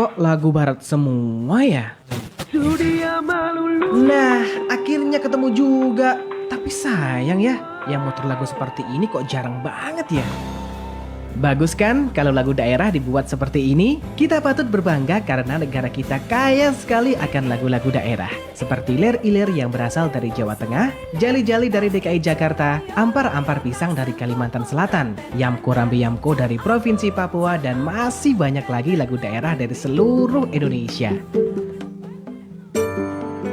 Kok lagu barat semua ya? Nah, akhirnya ketemu juga. Tapi sayang ya, yang muter lagu seperti ini kok jarang banget ya. Bagus kan kalau lagu daerah dibuat seperti ini? Kita patut berbangga karena negara kita kaya sekali akan lagu-lagu daerah. Seperti Lir-Ilir yang berasal dari Jawa Tengah, Jali-Jali dari DKI Jakarta, Ampar-Ampar Pisang dari Kalimantan Selatan, Yamko Rambe Yamko dari Provinsi Papua, dan masih banyak lagi lagu daerah dari seluruh Indonesia.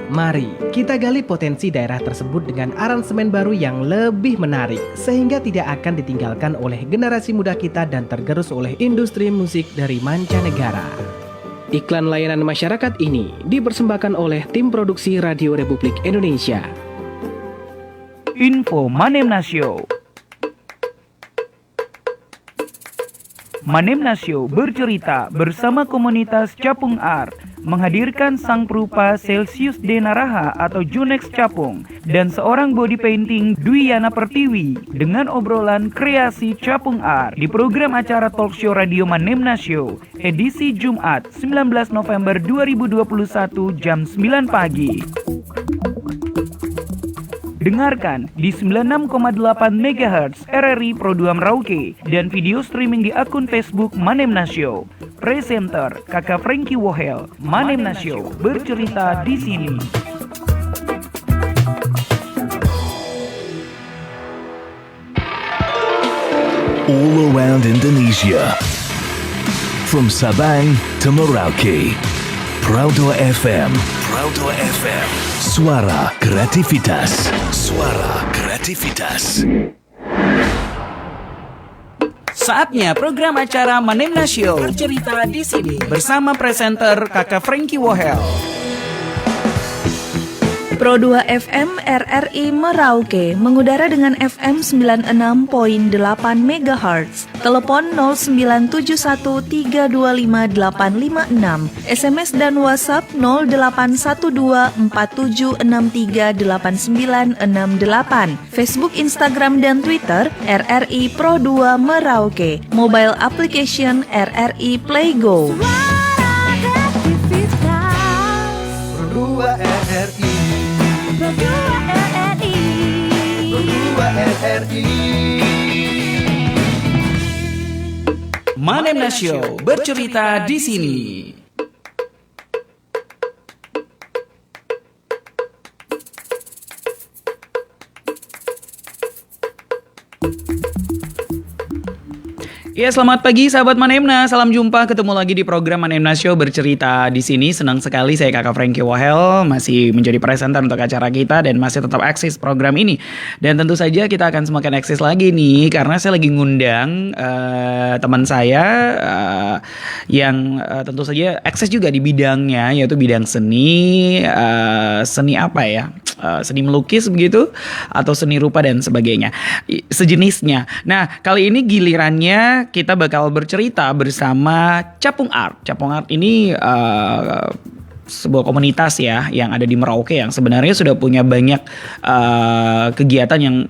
Mari kita gali potensi daerah tersebut dengan aransemen baru yang lebih menarik, sehingga tidak akan ditinggalkan oleh generasi muda kita dan tergerus oleh industri musik dari mancanegara. Iklan layanan masyarakat ini dipersembahkan oleh tim produksi Radio Republik Indonesia. Info Manemna Show. Manemna Show bercerita bersama komunitas Capung Art menghadirkan sang perupa Celsius D. Naraha atau Junex Capung dan seorang body painting Dwiyana Pertiwi dengan obrolan kreasi Capung Art di program acara talkshow Radio Manemna Show edisi Jumat 19 November 2021 jam 9 pagi. Dengarkan di 96,8 MHz RRI Pro 2 Merauke dan video streaming di akun Facebook Manemna Show. Presenter Kakak Frankie Wohel. Manemna Show bercerita di sini. All around Indonesia, from Sabang to Merauke, Pro 2 FM. Pro 2 FM. Suara kreativitas. Suara kreativitas. Saatnya program acara Manemna Show bercerita di sini bersama presenter Kakak Frankie Wohel. Pro 2 FM RRI Merauke mengudara dengan FM 96.8 MHz. Telepon 09713258556. SMS dan WhatsApp 081247638968. Facebook, Instagram dan Twitter RRI Pro 2 Merauke. Mobile application RRI Playgo. Pro 2 RRI. Manemna Show bercerita di sini. Ya, selamat pagi sahabat Manemna. Salam jumpa, ketemu lagi di program Manemna Show bercerita di sini. Senang sekali saya Kakak Frankie Wohel masih menjadi presenter untuk acara kita dan masih tetap eksis program ini. Dan tentu saja kita akan semakin eksis lagi nih karena saya lagi ngundang teman saya yang tentu saja eksis juga di bidangnya, yaitu bidang seni. Seni apa ya? Seni melukis begitu atau seni rupa dan sebagainya, sejenisnya. Nah, kali ini gilirannya kita bakal bercerita bersama Capung Art. Capung Art ini sebuah komunitas ya yang ada di Merauke yang sebenarnya sudah punya banyak kegiatan yang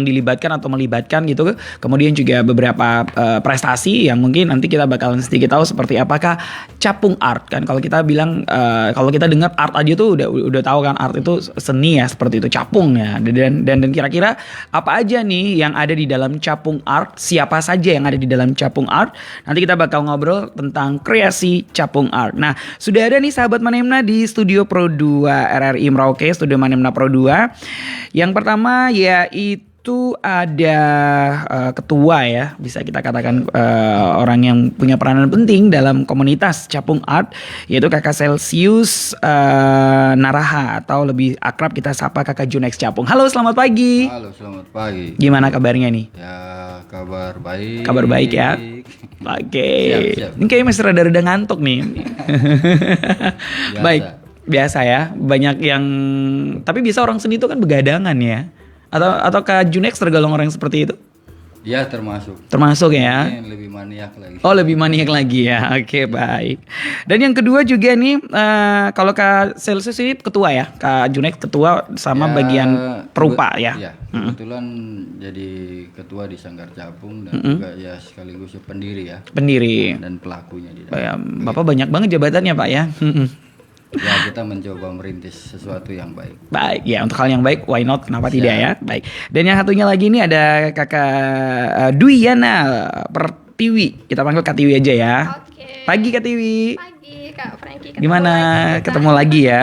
dilibatkan atau melibatkan gitu. Kemudian juga beberapa prestasi yang mungkin nanti kita bakalan sedikit tahu seperti apakah Capung Art kan. Kalau kita bilang kalau kita dengar art aja tuh udah tahu kan art itu seni ya, seperti itu capung ya. Dan kira-kira apa aja nih yang ada di dalam Capung Art? Siapa saja yang ada di dalam Capung Art? Nanti kita bakal ngobrol tentang kreasi Capung Art. Nah, sudah ada nih sahabat Manemna di studio Pro 2 RRI Merauke, studio Manemna Pro 2. Yang pertama yaitu ada ketua ya, bisa kita katakan orang yang punya peranan penting dalam komunitas Capung Art, yaitu Kakak Celsius Naraha atau lebih akrab kita sapa Kakak Junex Capung. Halo, selamat pagi. Halo, selamat pagi. Gimana kabarnya nih? Ya, kabar baik. Kabar baik ya. Oke. Siap. Ini kayaknya masih rada-rada ngantuk nih. Baik, biasa ya. Banyak yang, tapi biasa orang seni itu kan begadangan ya. Atau Kak Junex tergolong orang yang seperti itu? Ya termasuk. Termasuk ya. Ini lebih maniak lagi. Oh, lebih maniak lagi ya. Oke, baik. Dan yang kedua juga nih, kalau Kak Celsius ini ketua ya, Kak Junex ketua sama Ya, bagian perupa ya. Iya, kebetulan jadi ketua di Sanggar Capung dan juga ya sekaligus pendiri ya. Pendiri. Dan pelakunya di Oh ya, dalam. Bapak banyak banget jabatannya Pak ya. Ya kita mencoba merintis sesuatu yang baik. Baik, ya untuk hal yang baik, why not? Kenapa Siap. tidak ya? Baik. Dan yang satunya lagi ini ada Kakak Dwiana Pertiwi. Kita panggil Kak Tiwi aja ya. Oke. Pagi Kak Tiwi. Pagi Kak Frankie. Gimana lagi kita. ketemu lagi ya?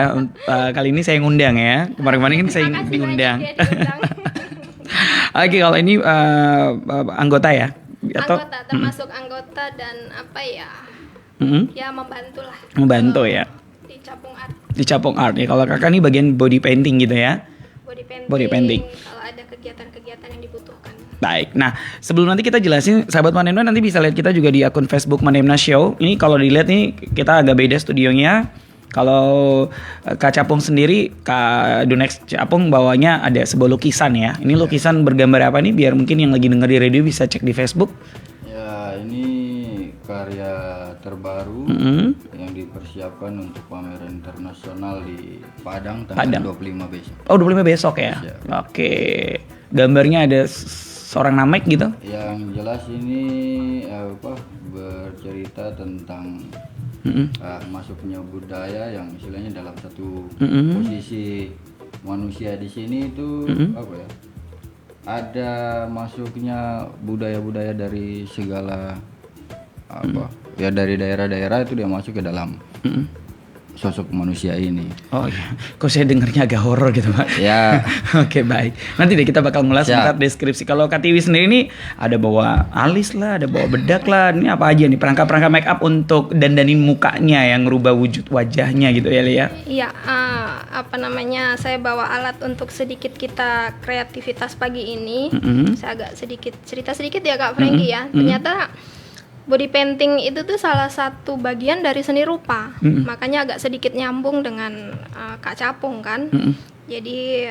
Kali ini saya ngundang ya. Kemarin-kemarin kan saya Terima kasih diundang. banyak ya diundang. Oke, kalau ini anggota ya? Anggota, termasuk anggota dan apa ya? Mm-mm. Ya membantu lah. Membantu ya. Di Capung Art, Di Capung Art ya. Kalau kakak nih bagian body painting gitu ya. body painting. Body painting. Kalau ada kegiatan-kegiatan yang dibutuhkan. Baik. Nah, sebelum nanti kita jelasin, sahabat Manemna nanti bisa lihat kita juga di akun Facebook Manemna Show. Ini kalau dilihat nih kita agak beda studionya. Kalau Kak Capung sendiri, Kak Dunex Capung bawanya ada sebuah lukisan ya. Ini lukisan bergambar apa nih? Biar mungkin yang lagi denger di radio bisa cek di Facebook. Ya ini karya terbaru yang dipersiapkan untuk pameran internasional di Padang tanggal 25 besok. Oh, 25 besok ya? Iya. Oke. Gambarnya ada seorang namek gitu? Yang jelas ini bercerita tentang masuknya budaya yang istilahnya dalam satu posisi manusia di sini itu apa ya? Ada masuknya budaya-budaya dari segala apa? Ya dari daerah-daerah itu dia masuk ke dalam sosok manusia ini. Oh iya, kok saya dengernya agak horor gitu Pak. Ya. Oke baik, nanti deh kita bakal ngulas Siap. ntar deskripsi. Kalau Kak Tiwi sendiri ini ada bawa alis lah, ada bawa bedak lah. Ini apa aja nih perangkat-perangkat make up untuk dandanin mukanya yang ngerubah wujud wajahnya gitu ya Lia? Iya, saya bawa alat untuk sedikit kita kreativitas pagi ini. Saya agak cerita sedikit ya Kak Frankie ya. Ternyata body painting itu tuh salah satu bagian dari seni rupa. Makanya agak sedikit nyambung dengan Kak Capung kan. Jadi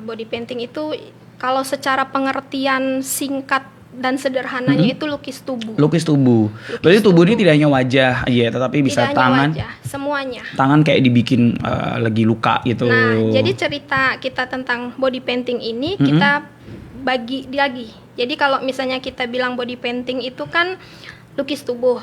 body painting itu kalau secara pengertian singkat dan sederhananya itu lukis tubuh. Lukis tubuh. Berarti tubuh ini tidak hanya wajah aja, tetapi bisa Tidak hanya tangan. wajah, semuanya. Tangan kayak dibikin lagi luka gitu. Nah, jadi cerita kita tentang body painting ini kita bagi lagi. Jadi kalau misalnya kita bilang body painting itu kan lukis tubuh,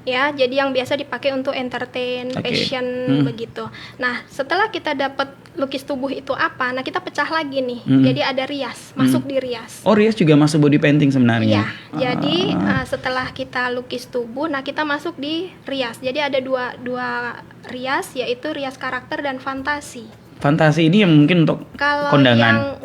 ya. Jadi yang biasa dipakai untuk entertain, Oke. fashion begitu. Nah, setelah kita dapat lukis tubuh itu apa, nah kita pecah lagi nih. Jadi ada rias, masuk di rias. Oh, rias juga masuk body painting sebenarnya. Iya, jadi setelah kita lukis tubuh, nah kita masuk di rias. Jadi ada dua rias, yaitu rias karakter dan fantasi. Fantasi ini yang mungkin untuk Kalau kondangan.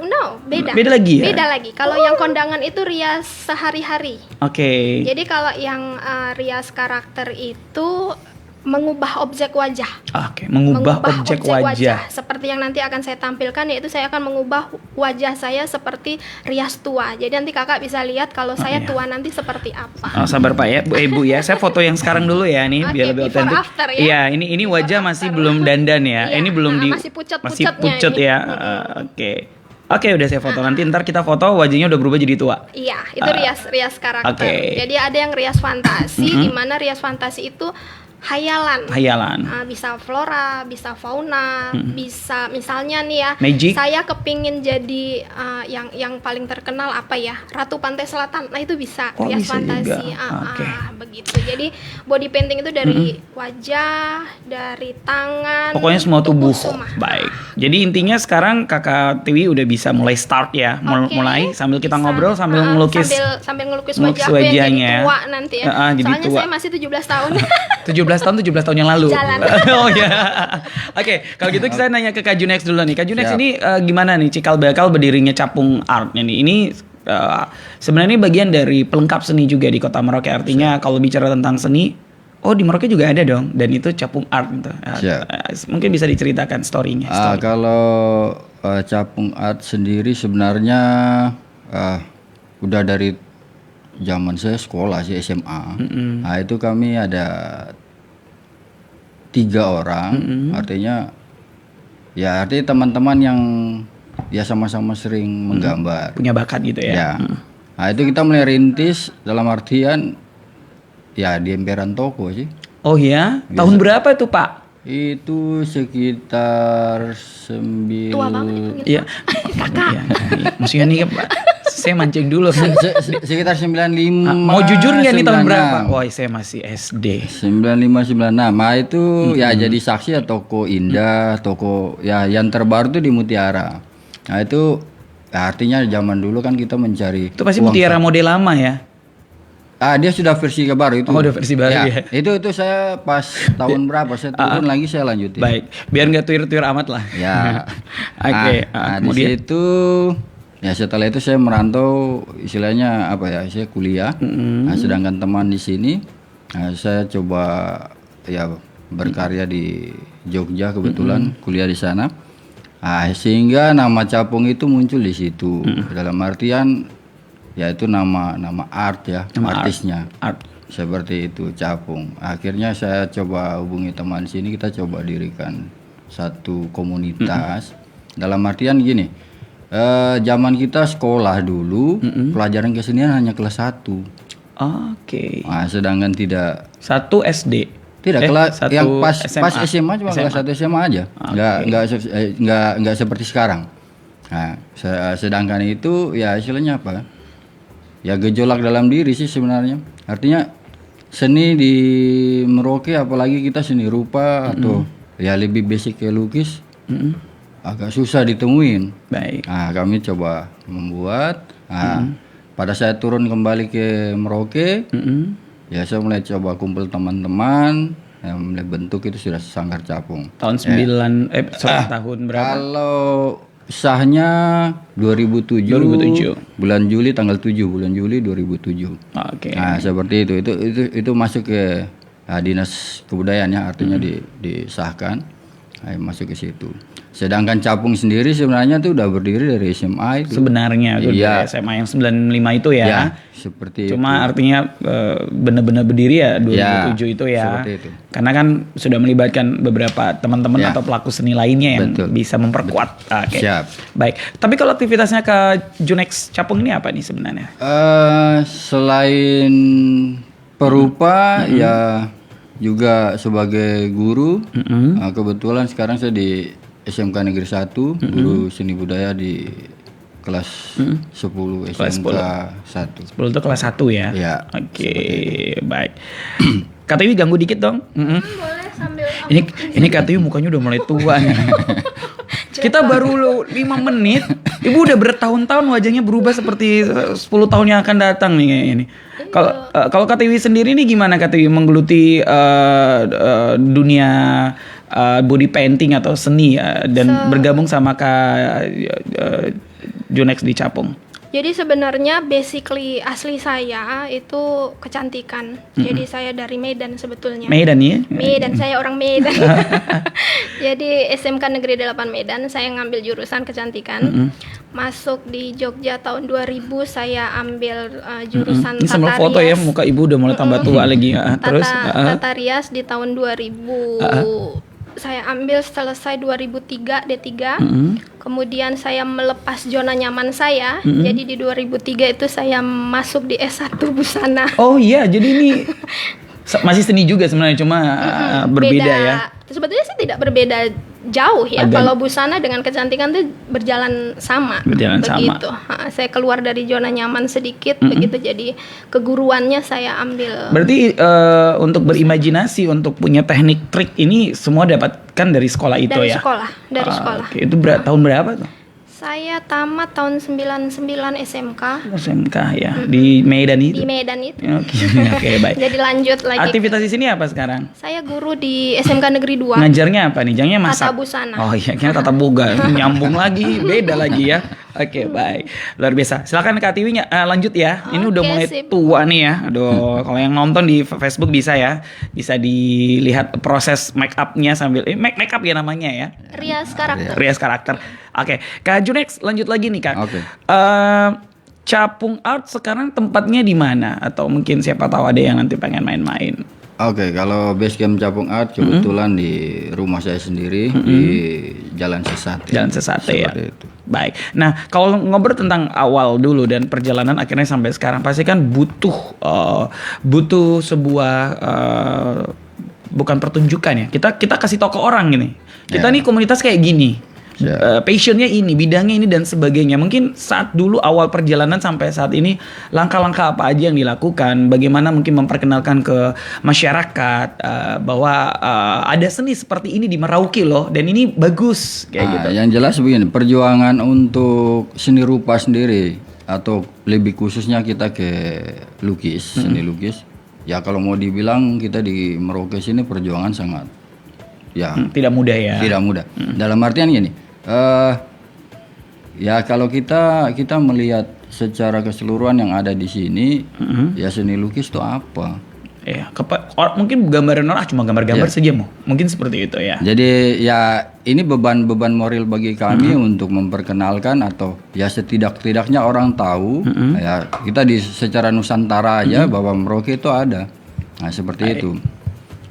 beda. Beda lagi ya? Beda lagi. Kalau yang kondangan itu rias sehari-hari. Oke. Jadi kalau yang rias karakter itu mengubah objek wajah. Oke, mengubah objek wajah. Seperti yang nanti akan saya tampilkan, yaitu saya akan mengubah wajah saya seperti rias tua. Jadi nanti kakak bisa lihat kalau saya iya. tua nanti seperti apa. Oh, sabar Pak ya, Bu ya. Saya foto yang sekarang dulu ya nih Oke, biar lebih before otentik. after ya. Iya, ini wajah masih belum dandan ya. Iya, Ini belum masih pucat-pucatnya masih pucat ini. ya. Oke. Oke, udah saya foto. Nanti ntar kita foto wajahnya udah berubah jadi tua. Iya, itu rias karakter. Oke. Jadi ada yang rias fantasi, di mana rias fantasi itu hayalan. Bisa flora, bisa fauna, bisa misalnya nih ya. Magic. Saya kepingin jadi yang paling terkenal apa ya? Ratu Pantai Selatan. Nah, itu bisa Oh, rias bisa fantasi. juga. Oke. Begitu. Jadi body painting itu dari wajah, dari tangan, Pokoknya semua tubuh. semua. Baik. Jadi intinya sekarang Kakak Tiwi udah bisa mulai start ya. Oke, Mulai sambil kita bisa. ngobrol sambil ngelukis sambil ngelukis ngelukis wajahku yang jadi wajahnya. tua nanti ya. Jadi Soalnya tua. saya masih 17 tahun. 17 tahun yang lalu. Jalan. Oh ya. Oke, kalau gitu saya nanya ke Kak Junex dulu nih. Kak Junex Siap. ini gimana nih cikal bakal berdirinya Capung Art ini? Ini sebenarnya ini bagian dari pelengkap seni juga di Kota Merauke. Artinya kalau bicara tentang seni, oh di Merauke juga ada dong. Dan itu Capung Art gitu. Siap. Mungkin bisa diceritakan story-nya. Kalau Capung Art sendiri sebenarnya udah dari zaman saya sekolah sih SMA. Nah itu kami ada 3 orang, artinya teman-teman yang ya sama-sama sering menggambar. Punya bakat gitu ya. Ya. Nah itu kita mulai rintis dalam artian ya di emperan toko sih. Oh ya, tahun berapa tuh Pak? Itu sekitar Tua banget Iya. Iya. Maksudnya nih Pak, saya mancing dulu kan. sekitar 95. Mau jujur nggak nih tahun 96. berapa? Wah, saya masih SD. 95 96. Nah itu ya jadi saksi ya toko Indah, toko ya yang terbaru tuh di Mutiara. Nah itu ya, artinya zaman dulu kan kita mencari. Itu pasti uang Mutiara saku. model lama ya. Dia sudah versi baru itu. Oh, udah versi baru ya. Itu saya pas tahun berapa saya turun lagi saya lanjutin. Baik, biar nggak tuir-tuir amat lah. Ya. Oke, Nah, di kemudian situ ya setelah itu saya merantau istilahnya apa ya? Saya kuliah. Nah, sedangkan teman di sini saya coba ya berkarya di Jogja kebetulan kuliah di sana. Nah, sehingga nama Capung itu muncul di situ. Dalam artian ya itu nama art ya, Nama artisnya. art. Seperti itu Capung. Akhirnya saya coba hubungi teman sini, kita coba dirikan satu komunitas. Dalam artian gini, zaman kita sekolah dulu pelajaran kesenian hanya kelas 1. Oke. Nah, sedangkan tidak 1 SD. kelas satu yang pas SMA. SMA cuma kelas 1 SMA aja. Nggak seperti sekarang. Nah, sedangkan itu ya istilahnya apa? Ya gejolak dalam diri sih sebenarnya. Artinya seni di Merauke apalagi kita seni rupa atau ya lebih basic kayak lukis agak susah ditemuin. Baik. Nah, kami coba membuat. Nah, pada saya turun kembali ke Merauke, ya saya mulai coba kumpul teman-teman, yang mulai bentuk itu sudah Sanggar Capung. Tahun 9 tahun berapa? Kalau sahnya 2007, bulan Juli tanggal 7 bulan Juli 2007. Oke. Nah, seperti itu masuk ke Dinas Kebudayaan ya, artinya disahkan. Masuk ke situ. Sedangkan Capung sendiri sebenarnya tuh udah berdiri dari SMA itu. Sebenarnya itu Iya. dari SMA yang 95 itu ya. Ya, seperti Cuma itu. artinya benar-benar berdiri ya 2007 itu ya. seperti itu. Karena kan sudah melibatkan beberapa teman-teman Ya. atau pelaku seni lainnya yang Betul. bisa memperkuat. Oke. Siap. Baik. Tapi kalau aktivitasnya ke Junex Capung ini apa nih sebenarnya? Selain perupa ya juga sebagai guru. Kebetulan sekarang saya di SMK Negeri 1, guru seni budaya di kelas 10 SMK 1. 10 itu kelas 1 ya? Ya, Oke, baik. Kak Tiwi ganggu dikit dong. Boleh sambil Ini Kak Tiwi mukanya udah mulai tua nih. Kita baru 5 menit, Ibu udah bertahun-tahun wajahnya berubah seperti 10 tahun yang akan datang nih kayaknya nih. Kalau Kak Tiwi sendiri nih gimana Kak Tiwi menggeluti dunia body painting atau seni ya, dan bergabung sama Kak Junex di Capung? Jadi sebenarnya basically asli saya itu kecantikan. Jadi saya dari Medan sebetulnya. Medan ya? Medan, saya orang Medan. Jadi SMK Negeri 8 Medan saya ngambil jurusan kecantikan. Masuk di Jogja tahun 2000 saya ambil jurusan Ini sambil tata foto ya, rias. muka Ibu udah mulai tambah tua lagi. Terus Tata rias di tahun 2000. Saya ambil selesai 2003 D3. Kemudian saya melepas zona nyaman saya. Jadi di 2003 itu saya masuk di S1 busana. oh iya, jadi ini masih seni juga sebenarnya, cuma berbeda ya. Sebetulnya sih tidak berbeda jauh ya. Agak- Kalau busana dengan kecantikan tuh berjalan sama. Berjalan sama. begitu. Saya keluar dari zona nyaman sedikit, begitu jadi keguruannya saya ambil. Berarti untuk berimajinasi, untuk punya teknik trik ini semua dapatkan dari sekolah itu dari ya? sekolah, dari sekolah. Oke, itu tahun berapa tuh? Saya tamat tahun 99 SMK SMK ya, di Medan itu? di Medan itu. Oke, baik. Jadi lanjut lagi. Aktivitas di sini apa sekarang? Saya guru di SMK Negeri 2. Ngajarnya apa nih? Jangannya masak? Tata busana. Oh iya, kayaknya tata boga. Nyambung lagi, beda lagi ya. Oke, baik. Luar biasa. Silakan Kak Tiwi lanjut ya. Ini udah Oke, mulai sip. tua nih ya. Aduh, kalau yang nonton di Facebook bisa ya. Bisa dilihat proses make up-nya sambil make up ya namanya ya. Rias karakter. Rias karakter. Oke, Kak Junex lanjut lagi nih Kak. Oke. Capung Art sekarang tempatnya di mana? Atau mungkin siapa tahu ada yang nanti pengen main-main. Oke, kalau base camp Capung Art kebetulan di rumah saya sendiri di Jalan Sesate. Jalan Sesate ya. Seperti itu. Baik. Nah, kalau ngobrol tentang awal dulu dan perjalanan akhirnya sampai sekarang, pasti kan butuh sebuah bukan pertunjukan ya. Kita kasih tahu ke orang gini. Kita nih komunitas kayak gini. Passionnya ini, bidangnya ini dan sebagainya. Mungkin saat dulu awal perjalanan sampai saat ini langkah-langkah apa aja yang dilakukan? Bagaimana mungkin memperkenalkan ke masyarakat bahwa ada seni seperti ini di Merauke loh, dan ini bagus kayak gitu. Yang jelas begini, perjuangan untuk seni rupa sendiri atau lebih khususnya kita ke lukis, seni lukis. Ya kalau mau dibilang kita di Merauke sini perjuangan sangat Tidak mudah ya. Tidak mudah. Dalam artian gini, ya kalau kita melihat secara keseluruhan yang ada di sini, ya seni lukis itu apa? Ya, mungkin gambaran orang cuma gambar-gambar saja mungkin seperti itu ya. Jadi ya ini beban moral bagi kami untuk memperkenalkan atau ya setidak-tidaknya orang tahu ya kita secara Nusantara aja bahwa Merauke itu ada. Nah seperti itu.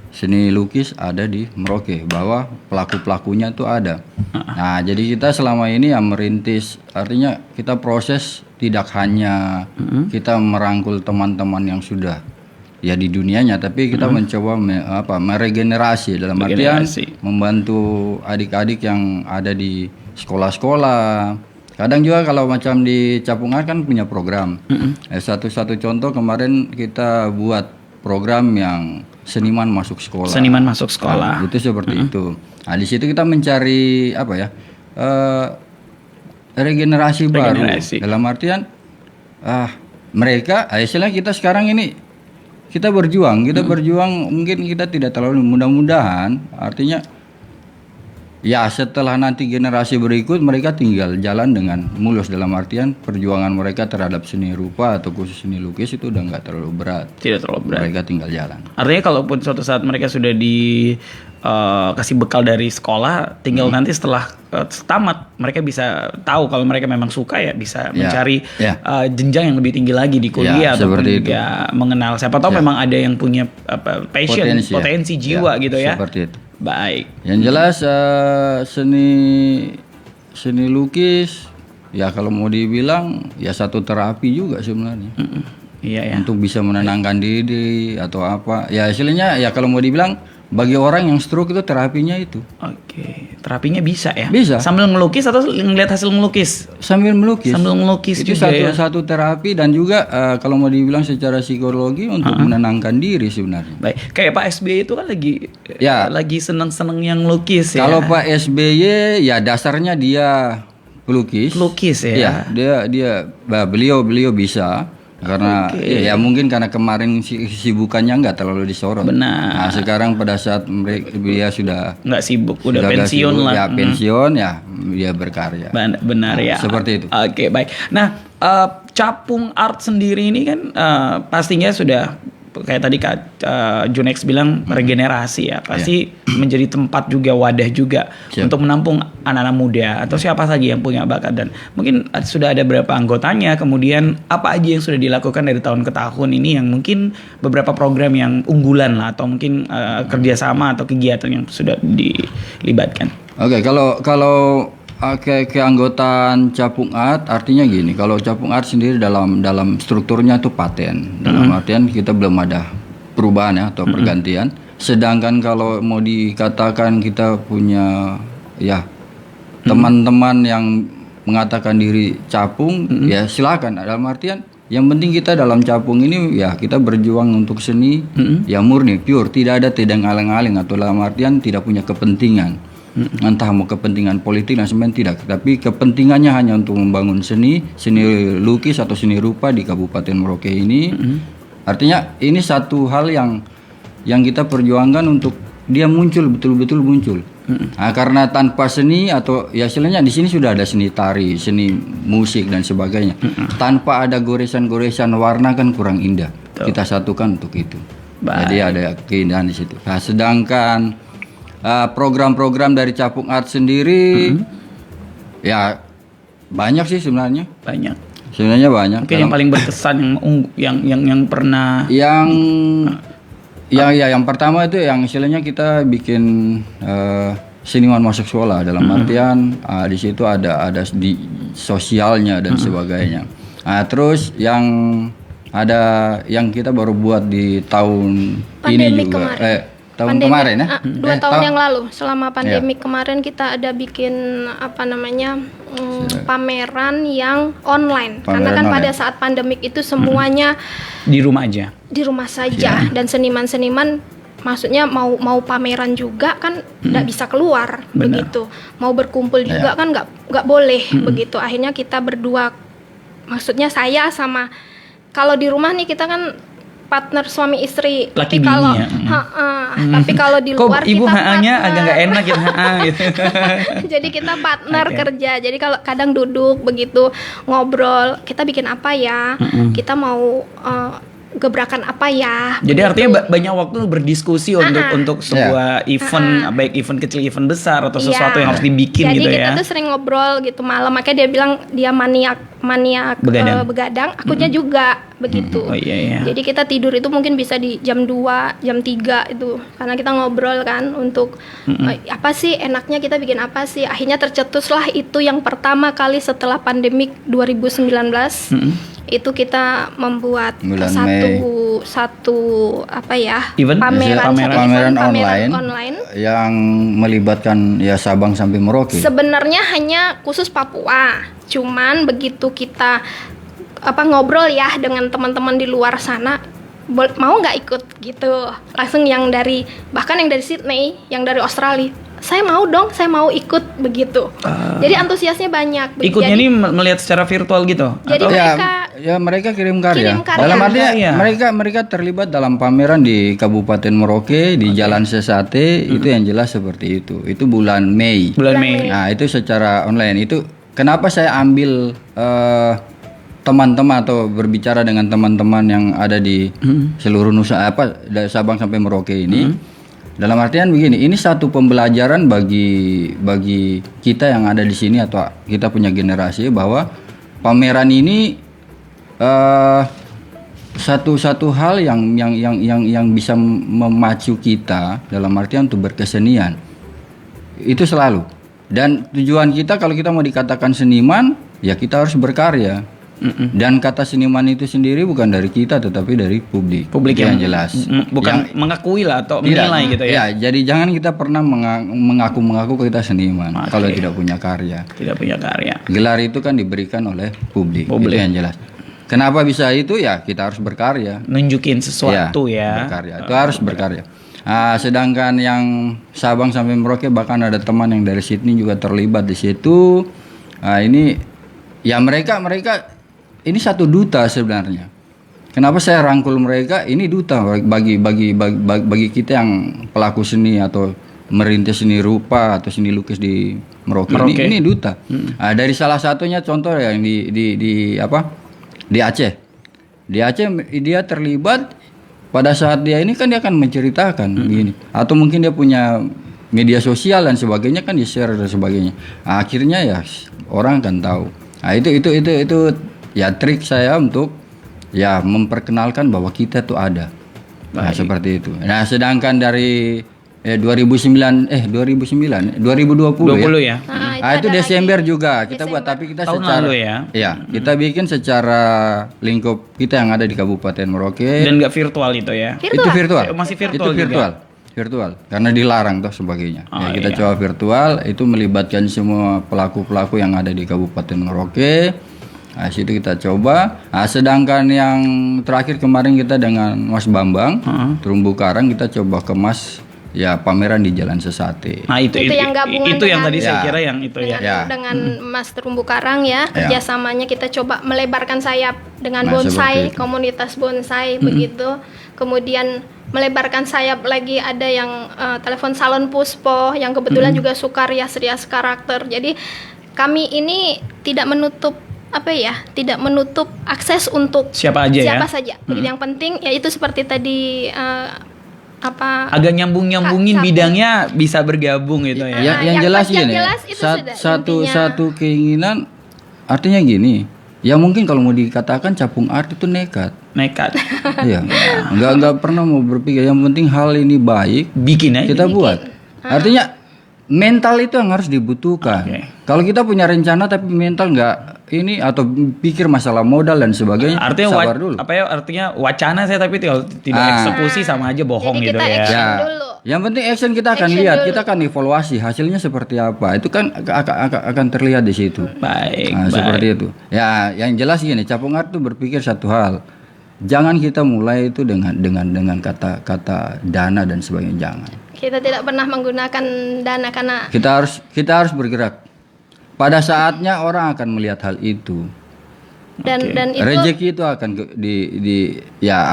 Seni lukis ada di Merauke, bahwa pelaku-pelakunya tuh ada. Nah, jadi kita selama ini yang merintis, artinya kita proses tidak hanya kita merangkul teman-teman yang sudah ya di dunianya, tapi kita mencoba meregenerasi dalam artian membantu adik-adik yang ada di sekolah-sekolah. Kadang juga kalau macam di Capung Art kan punya program. Satu contoh kemarin kita buat program yang seniman masuk sekolah. Seniman masuk sekolah. Nah, itu seperti itu. Nah, di situ kita mencari regenerasi baru. Dalam artian mereka, istilahnya kita sekarang ini kita berjuang mungkin kita tidak terlalu mudah-mudahan. Artinya ya setelah nanti generasi berikut mereka tinggal jalan dengan mulus, dalam artian perjuangan mereka terhadap seni rupa atau khusus seni lukis itu udah nggak terlalu berat. Tidak terlalu berat. Mereka tinggal jalan. Artinya kalaupun suatu saat mereka sudah kasih bekal dari sekolah, tinggal nanti setelah tamat mereka bisa tahu kalau mereka memang suka ya bisa mencari jenjang yang lebih tinggi lagi di kuliah ataupun juga mengenal siapa tahu memang ada yang punya passion, potensi jiwa gitu ya. Seperti itu. Baik. Yang jelas seni lukis ya kalau mau dibilang ya satu terapi juga sebenarnya. Iya ya. Untuk bisa menenangkan diri atau apa. Ya istilahnya ya kalau mau dibilang bagi orang yang stroke itu terapinya itu. Oke, terapinya bisa ya? Bisa. Sambil ngelukis atau ngeliat hasil ngelukis? Sambil melukis. Sambil ngelukis itu juga ya. Satu terapi dan juga kalau mau dibilang secara psikologi untuk menenangkan diri sebenarnya. Baik, kayak Pak SBY itu kan lagi seneng-seneng yang lukis ya. Kalau Pak SBY ya dasarnya dia pelukis. Pelukis ya. Ya, beliau bisa. Karena ya mungkin karena kemarin sibukannya nggak terlalu disorot. Benar. Nah, sekarang pada saat dia sudah nggak sibuk, udah pensiun lah. Ya pensiun ya dia berkarya. Benar ya. Seperti itu. Oke, baik. Nah, Capung Art sendiri ini kan pastinya sudah kayak tadi Kak Junex bilang regenerasi ya. Pasti menjadi tempat juga, wadah juga untuk menampung anak-anak muda atau siapa saja yang punya bakat, dan mungkin sudah ada berapa anggotanya, kemudian apa aja yang sudah dilakukan dari tahun ke tahun ini yang mungkin beberapa program yang unggulan lah atau mungkin kerjasama atau kegiatan yang sudah dilibatkan. Oke, kalau keanggotaan Capung Art artinya gini, kalau Capung Art sendiri dalam strukturnya itu paten. Dalam artian kita belum ada perubahan ya atau pergantian. Sedangkan kalau mau dikatakan kita punya ya teman-teman yang mengatakan diri capung, ya silakan. Dalam artian yang penting kita dalam capung ini ya kita berjuang untuk seni yang murni, pure, tidak ada aling-aling atau dalam artian tidak punya kepentingan. Entah mau kepentingan politik dan sebagainya, tidak, tapi kepentingannya hanya untuk membangun seni lukis atau seni rupa di Kabupaten Merauke ini. Artinya ini satu hal yang kita perjuangkan untuk dia betul-betul muncul. Nah, karena tanpa seni atau ya istilahnya di sini sudah ada seni tari, seni musik dan sebagainya. Tanpa ada goresan-goresan warna kan kurang indah. Kita satukan untuk itu. Jadi ada keindahan di situ. Nah, sedangkan program-program dari Capung Art sendiri ya banyak sih sebenarnya. Sebenarnya banyak. Mungkin yang paling berkesan yang pernah yang pertama itu yang istilahnya kita bikin seniman masuk sekolah dalam artian di situ ada di sosialnya dan sebagainya. Nah, terus yang ada yang kita baru buat di tahun Pandemi ini juga kemarin. tahun kemarin ya. 2 tahun yang lalu selama pandemi kemarin kita ada bikin pameran yang online. Karena kan Pameran pada online. saat pandemik itu semuanya Di rumah aja. di rumah saja dan seniman-seniman maksudnya mau pameran juga kan nggak bisa keluar. Benar. Begitu, mau berkumpul juga kan nggak boleh begitu. Akhirnya kita berdua, maksudnya saya sama, kalau di rumah nih kita kan partner suami istri. Laki Tapi kalau bini ya. tapi kalau di luar Kok ibu kita HA-nya agak partner. nggak enak gitu. Gitu. Jadi kita partner Oke. kerja. Jadi kalau kadang duduk begitu ngobrol, kita bikin apa ya? Kita mau gebrakan apa ya? Jadi begitu. artinya banyak waktu berdiskusi untuk sebuah event, baik event kecil, event besar atau sesuatu Iya. yang harus dibikin Jadi gitu kita ya. tuh sering ngobrol gitu malam. Makanya dia bilang dia maniak Begadang. begadang. Akunya juga begitu. Oh iya. Jadi kita tidur itu mungkin bisa di jam 2, jam 3 itu. Karena kita ngobrol kan untuk apa sih enaknya kita bikin apa sih. Akhirnya tercetuslah itu yang pertama kali setelah pandemik 2019. Itu kita membuat Bulan satu apa ya? Event? Pameran Pameran pameran online, online. yang melibatkan ya Sabang sampai Merauke. Sebenarnya hanya khusus Papua. Cuman begitu kita ngobrol ya dengan teman-teman di luar sana, mau nggak ikut gitu. Langsung bahkan yang dari Sydney, yang dari Australia, saya mau dong, saya mau ikut begitu. Jadi antusiasnya banyak. Ikutnya Jadi- ini melihat secara virtual gitu? Jadi atau? mereka kirim karya. Kirim karya. Dalam artinya Iya. mereka terlibat dalam pameran di Kabupaten Merauke di Jalan Sesate, itu yang jelas seperti itu. Itu bulan Mei. Bulan Mei. Nah, itu secara online. Itu kenapa saya ambil teman-teman atau berbicara dengan teman-teman yang ada di seluruh dari Sabang sampai Merauke ini. Dalam artian begini, ini satu pembelajaran bagi kita yang ada di sini atau kita punya generasi bahwa pameran ini satu hal yang bisa memacu kita dalam artian untuk berkesenian. Itu selalu. Dan tujuan kita kalau kita mau dikatakan seniman, ya kita harus berkarya. Dan kata seniman itu sendiri bukan dari kita tetapi dari publik. Publik Itu yang jelas. bukan mengakui lah atau menilai gitu ya. Jadi jangan kita pernah mengaku kita seniman Oke. kalau tidak punya karya. Tidak punya karya. Gelar itu kan diberikan oleh publik. Itu yang jelas. Kenapa bisa itu? Ya kita harus berkarya. Nunjukin sesuatu ya. Berkarya. Itu harus berkarya. Sedangkan yang Sabang sampai Merauke bahkan ada teman yang dari Sydney juga terlibat di situ. Ini ya mereka ini satu duta sebenarnya. Kenapa saya rangkul mereka? Ini duta bagi kita yang pelaku seni atau merintis seni rupa atau seni lukis di Merauke. Ini duta. Dari salah satunya contoh yang di Aceh. Di Aceh dia terlibat pada saat dia ini kan dia akan menceritakan begini. Atau mungkin dia punya media sosial dan sebagainya kan di-share dan sebagainya. Akhirnya ya orang akan tahu. Itu ya trik saya untuk ya memperkenalkan bahwa kita tuh ada. Seperti itu. Nah, sedangkan dari 2020 ya. Itu Desember juga kita buat, tapi kita Tahun secara lalu ya. Iya, kita bikin secara lingkup kita yang ada di Kabupaten Merauke. Dan nggak virtual itu ya. Itu virtual. Masih virtual Itu virtual. juga? Virtual. Karena dilarang toh sebagainya. Kita iya. coba virtual, itu melibatkan semua pelaku-pelaku yang ada di Kabupaten Merauke. Situ kita coba. Sedangkan yang terakhir kemarin kita dengan Mas Bambang, Terumbu Karang, kita coba kemas ya pameran di Jalan Sesate. Nah itu yang gabungan itu yang dengan- tadi saya Ya. kira yang itu ya. dengan Mas Terumbu Karang ya, kerjasamanya kita coba melebarkan sayap dengan Nah, seperti bonsai, itu. komunitas bonsai begitu. Kemudian melebarkan sayap lagi ada yang telepon salon Puspo yang kebetulan juga suka rias karakter. Jadi kami ini tidak menutup tidak menutup akses untuk Siapa aja ya. saja. Begitu. Yang penting yaitu seperti tadi Agak nyambungin Satu. bidangnya bisa bergabung gitu ya. Yang yang jelas yang gini, jelas itu sudah intinya. satu keinginan artinya gini. Ya mungkin kalau mau dikatakan capung art itu nekat. Nekat. Iya. Nggak pernah mau berpikir yang penting hal ini baik Bikin aja. kita buat. Artinya mental itu yang harus dibutuhkan. Oke. Kalau kita punya rencana tapi mental nggak ini atau pikir masalah modal dan sebagainya, Artinya sabar dulu. artinya wacana saya tapi tidak eksekusi sama aja bohong Jadi gitu kita ya. action Ya, dulu. yang penting action kita akan Action lihat, dulu. kita akan evaluasi hasilnya seperti apa. Itu kan akan terlihat di situ. Baik, Nah, baik. seperti itu. Ya, yang jelas gini, Capung Art tuh berpikir satu hal. Jangan kita mulai itu dengan kata-kata dana dan sebagainya, jangan. Kita tidak pernah menggunakan dana karena Kita harus bergerak. Pada saatnya orang akan melihat hal itu. dan itu Rezeki itu akan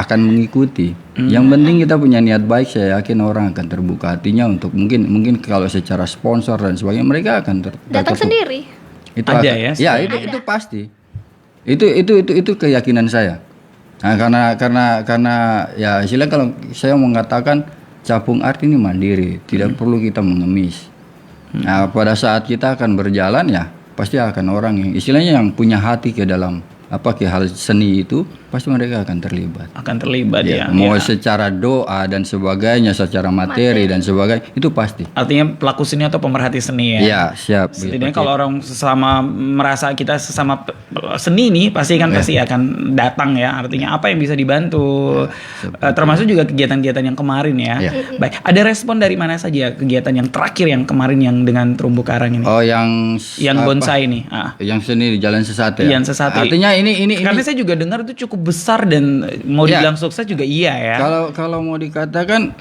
akan mengikuti. Yang penting kita punya niat baik, saya yakin orang akan terbuka hatinya untuk mungkin kalau secara sponsor dan sebagainya mereka akan datang tertutup. sendiri. Itu Ada akan- ya? itu pasti. Itu keyakinan saya. Nah, karena ya istilah kalau saya mengatakan Capung Art ini mandiri, tidak perlu kita mengemis. Nah, pada saat kita akan berjalan ya pasti akan orang yang istilahnya yang punya hati ke dalam ke hal seni itu pasti mereka akan terlibat. Akan terlibat ya. Mau Ya. secara doa dan sebagainya, secara materi dan sebagainya itu pasti. Artinya pelaku seni atau pemerhati seni ya. Iya, siap. Setidaknya kalau orang sesama merasa kita sesama seni nih pasti akan datang ya. Artinya apa yang bisa dibantu. Termasuk juga kegiatan-kegiatan yang kemarin ya. Ya. Baik, ada respon dari mana saja kegiatan yang terakhir yang kemarin yang dengan terumbu karang ini? Oh, yang Bonsai nih. Ah. Yang seni di Jalan Sesate. Yang Sesate. Artinya ini Karena saya juga dengar itu cukup besar dan mau Ya. dibilang sukses juga iya ya. Kalau mau dikatakan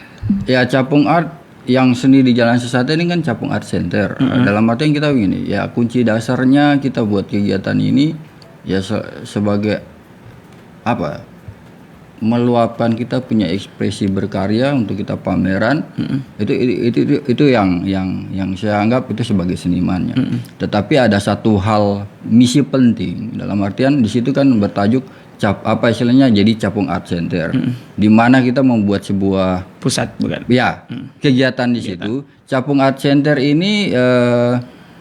ya Capung Art yang seni di Jalan Sesate ini kan Capung Art Center. Dalam artian kita begini, ya kunci dasarnya kita buat kegiatan ini ya sebagai meluapkan kita punya ekspresi berkarya untuk kita pameran. Itu yang saya anggap itu sebagai senimannya. Tetapi ada satu hal misi penting dalam artian di situ kan bertajuk istilahnya jadi Capung Art Center, di mana kita membuat sebuah Pusat bukan? ya kegiatan di situ. Capung Art Center ini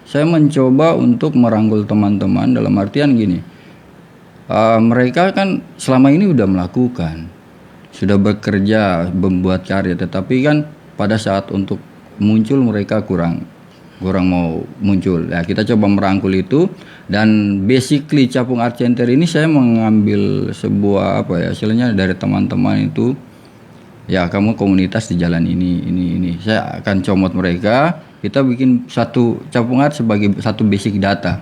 saya mencoba untuk merangkul teman-teman dalam artian gini. Mereka kan selama ini udah melakukan, sudah bekerja, membuat karya, tetapi kan pada saat untuk muncul mereka kurang mau muncul. Ya kita coba merangkul itu dan basically Capung Art Center ini saya mengambil sebuah istilahnya dari teman-teman itu. Ya kamu komunitas di jalan ini. Saya akan comot mereka. Kita bikin satu Capung Art sebagai satu basic data.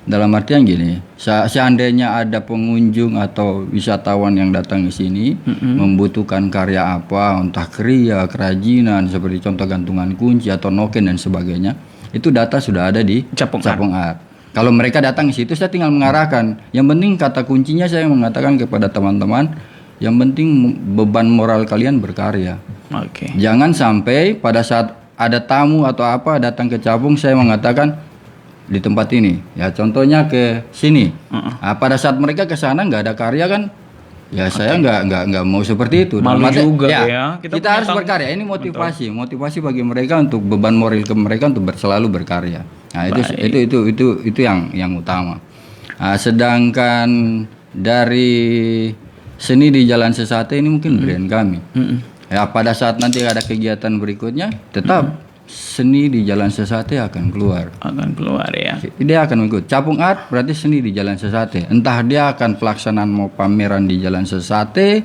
Dalam artian gini, seandainya ada pengunjung atau wisatawan yang datang ke sini membutuhkan karya apa, entah kriya, kerajinan seperti contoh gantungan kunci atau noken dan sebagainya, itu data sudah ada di Capung Art. Kalau mereka datang ke situ, saya tinggal mengarahkan. Yang penting kata kuncinya saya mengatakan kepada teman-teman, yang penting beban moral kalian berkarya. Oke. Jangan sampai pada saat ada tamu atau apa datang ke Capung saya mengatakan di tempat ini. Ya contohnya ke sini. Nah, pada saat mereka ke sana nggak ada karya kan? Ya saya nggak mau seperti itu. Malu Dalam arti, juga ya. Kita Kita harus punya berkarya. Ini motivasi mereka untuk beban moral ke mereka untuk selalu berkarya. Nah itu yang utama. Nah, sedangkan dari seni di Jalan Sesate ini mungkin brand kami. Ya pada saat nanti ada kegiatan berikutnya tetap seni di Jalan Sesate akan keluar. Akan keluar ya. Dia akan mengikut. Capung Art berarti seni di Jalan Sesate. Entah dia akan pelaksanaan mau pameran di Jalan Sesate,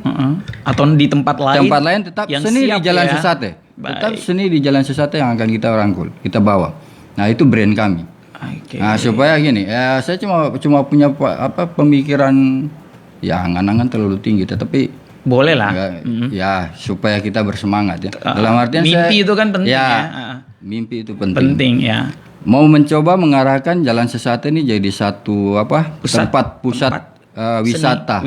Atau di tempat lain. tempat lain tetap yang seni di siap Jalan ya. Sesate. Tetap Baik. seni di Jalan Sesate yang akan kita rangkul, kita bawa. Nah itu brand kami. Oke. Nah supaya gini, ya saya cuma punya pemikiran ya angan-angan terlalu tinggi, tetapi Boleh lah. ya supaya kita bersemangat ya. Dalam artian mimpi itu kan penting ya. Mimpi itu penting. Penting ya. Mau mencoba mengarahkan Jalan Sesate ini jadi satu tempat pusat wisata.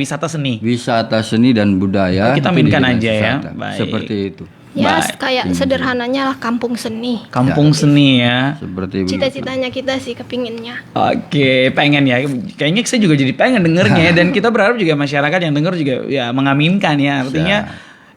Wisata seni dan budaya. Kita itu di mainkan Jalan aja ya. Sesate. Baik. Seperti itu. ya kayak sederhananya lah kampung seni. Kampung seni ya. Seperti itu. Cita-citanya kita sih kepinginnya. Oke, pengen ya. Kayaknya saya juga jadi pengen dengernya dan kita berharap juga masyarakat yang denger juga ya mengaminkan ya. Artinya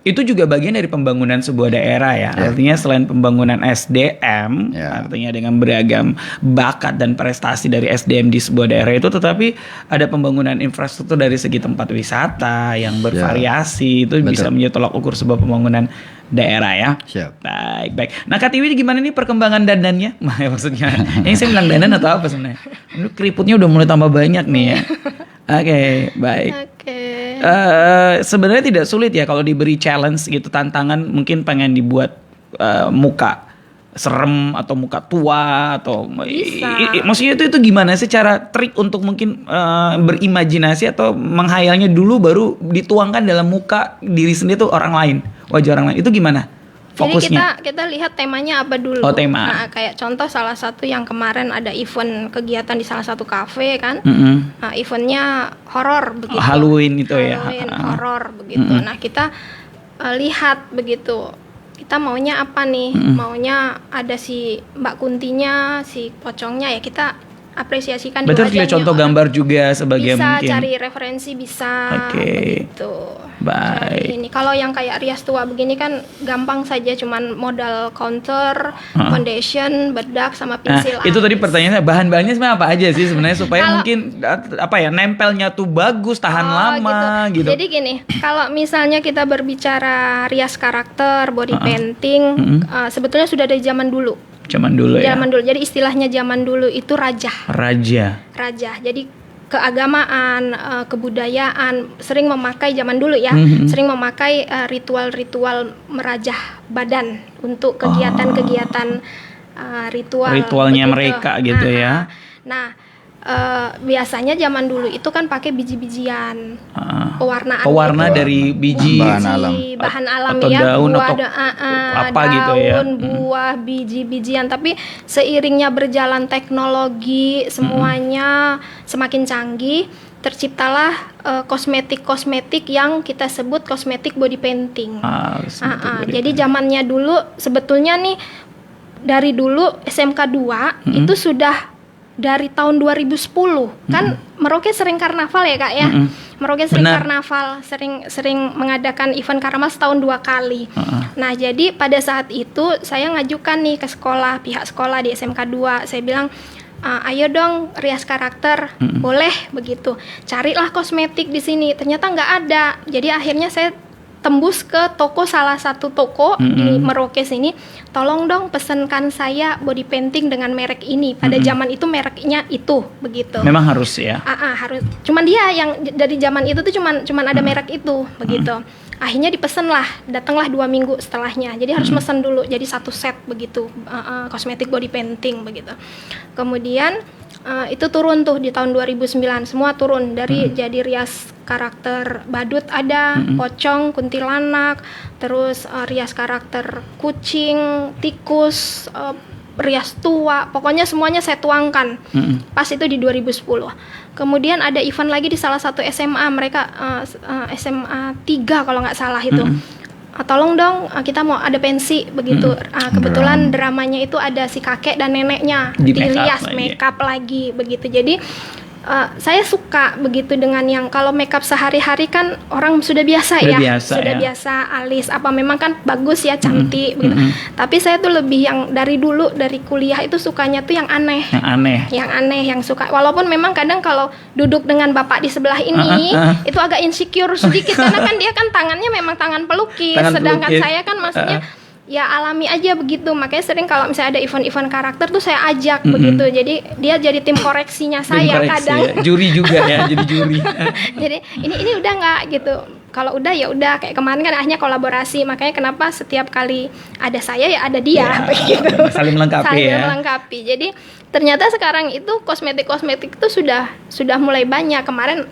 Itu juga bagian dari pembangunan sebuah daerah ya. Artinya selain pembangunan SDM, artinya dengan beragam bakat dan prestasi dari SDM di sebuah daerah itu, tetapi ada pembangunan infrastruktur dari segi tempat wisata yang bervariasi. Itu bisa menjadi tolak ukur sebuah pembangunan daerah ya. Siap. Baik. Nah Kak Tiwi gimana nih perkembangan dandannya? Maksudnya, ini saya bilang dandan atau apa sebenarnya? Ini keriputnya udah mulai tambah banyak nih ya. Oke, baik. Sebenarnya tidak sulit ya kalau diberi challenge gitu, tantangan, mungkin pengen dibuat muka serem atau muka tua atau maksudnya itu gimana sih cara trik untuk mungkin berimajinasi atau menghayalnya dulu baru dituangkan dalam muka diri sendiri tuh orang lain, wajah orang lain, itu gimana fokusnya? Ini kita lihat temanya apa dulu. Oh, tema. Nah, kayak contoh salah satu yang kemarin ada event kegiatan di salah satu kafe kan. Nah, eventnya horor begitu. Halloween itu Halloween, horor begitu. Nah, kita lihat begitu. Kita maunya apa nih? Maunya ada si Mbak Kuntinya, si pocongnya, ya kita apresiasikan. Betul, lihat contoh gambar juga sebagai bisa mungkin. cari referensi bisa. Begitu. Baik. Ini kalau yang kayak rias tua begini kan gampang saja, cuman modal counter, foundation, bedak sama pensil. Itu tadi pertanyaannya, bahan-bahannya sebenarnya apa aja sih sebenarnya supaya mungkin apa ya, nempelnya tuh bagus, tahan lama gitu. Jadi gini, kalau misalnya kita berbicara rias karakter, body painting, sebetulnya sudah dari zaman dulu. Zaman dulu ya. Zaman dulu. Jadi istilahnya zaman dulu itu raja. Jadi keagamaan, kebudayaan sering memakai zaman dulu ya, sering memakai ritual-ritual merajah badan untuk kegiatan-kegiatan ritualnya begitu. Mereka gitu ya. Nah, biasanya zaman dulu itu kan pakai biji-bijian, pewarna dari biji, bahan alam atau ya, daun buah, atau apa daun, gitu ya, buah, biji-bijian. Tapi seiringnya berjalan teknologi, semuanya semakin canggih, terciptalah kosmetik-kosmetik yang kita sebut kosmetik body painting. Jadi zamannya dulu sebetulnya nih, dari dulu SMK 2 itu sudah dari tahun 2010 kan Merauke sering karnaval ya Kak ya. Merauke sering karnaval, sering mengadakan event karnaval setahun 2 kali. Nah, jadi pada saat itu saya ngajukan nih ke sekolah, pihak sekolah di SMK 2. Saya bilang, ayo dong rias karakter, boleh begitu. Carilah kosmetik di sini. Ternyata nggak ada. Jadi akhirnya saya tembus ke toko, salah satu toko di Merauke sini, tolong dong pesenkan saya body painting dengan merek ini. Pada zaman itu mereknya itu begitu. Memang harus ya. Harus. Cuman dia yang dari zaman itu tuh cuman ada merek itu begitu. Akhirnya dipesen lah, datanglah 2 minggu setelahnya. Jadi harus mesen dulu. Jadi 1 set begitu, kosmetik body painting begitu. Kemudian itu turun tuh di tahun 2009, semua turun dari jadi rias karakter badut ada, pocong, kuntilanak, terus rias karakter kucing, tikus, rias tua, pokoknya semuanya saya tuangkan. Pas itu di 2010. Kemudian ada event lagi di salah satu SMA, mereka SMA 3 kalau nggak salah itu. Tolong dong, kita mau ada pensi begitu. Kebetulan dramanya itu ada si kakek dan neneknya dirias makeup lagi begitu. Jadi saya suka begitu dengan yang kalau makeup sehari-hari kan orang sudah biasa biasa alis apa memang kan bagus ya, cantik begitu. Tapi saya tuh lebih yang dari dulu dari kuliah itu sukanya tuh yang aneh, yang suka. Walaupun memang kadang kalau duduk dengan bapak di sebelah ini itu agak insecure sedikit karena kan dia kan tangannya memang tangan pelukis, sedangkan saya kan maksudnya ya alami aja begitu. Makanya sering kalau misalnya ada event-event karakter tuh saya ajak begitu. Jadi dia jadi tim koreksinya saya kadang. Ya. Juri juga ya, jadi juri. Jadi ini udah nggak gitu. Kalau udah ya udah, kayak kemarin kan akhirnya kolaborasi. Makanya kenapa setiap kali ada saya ya ada dia begitu. Saling melengkapi. Jadi ternyata sekarang itu kosmetik itu sudah mulai banyak. Kemarin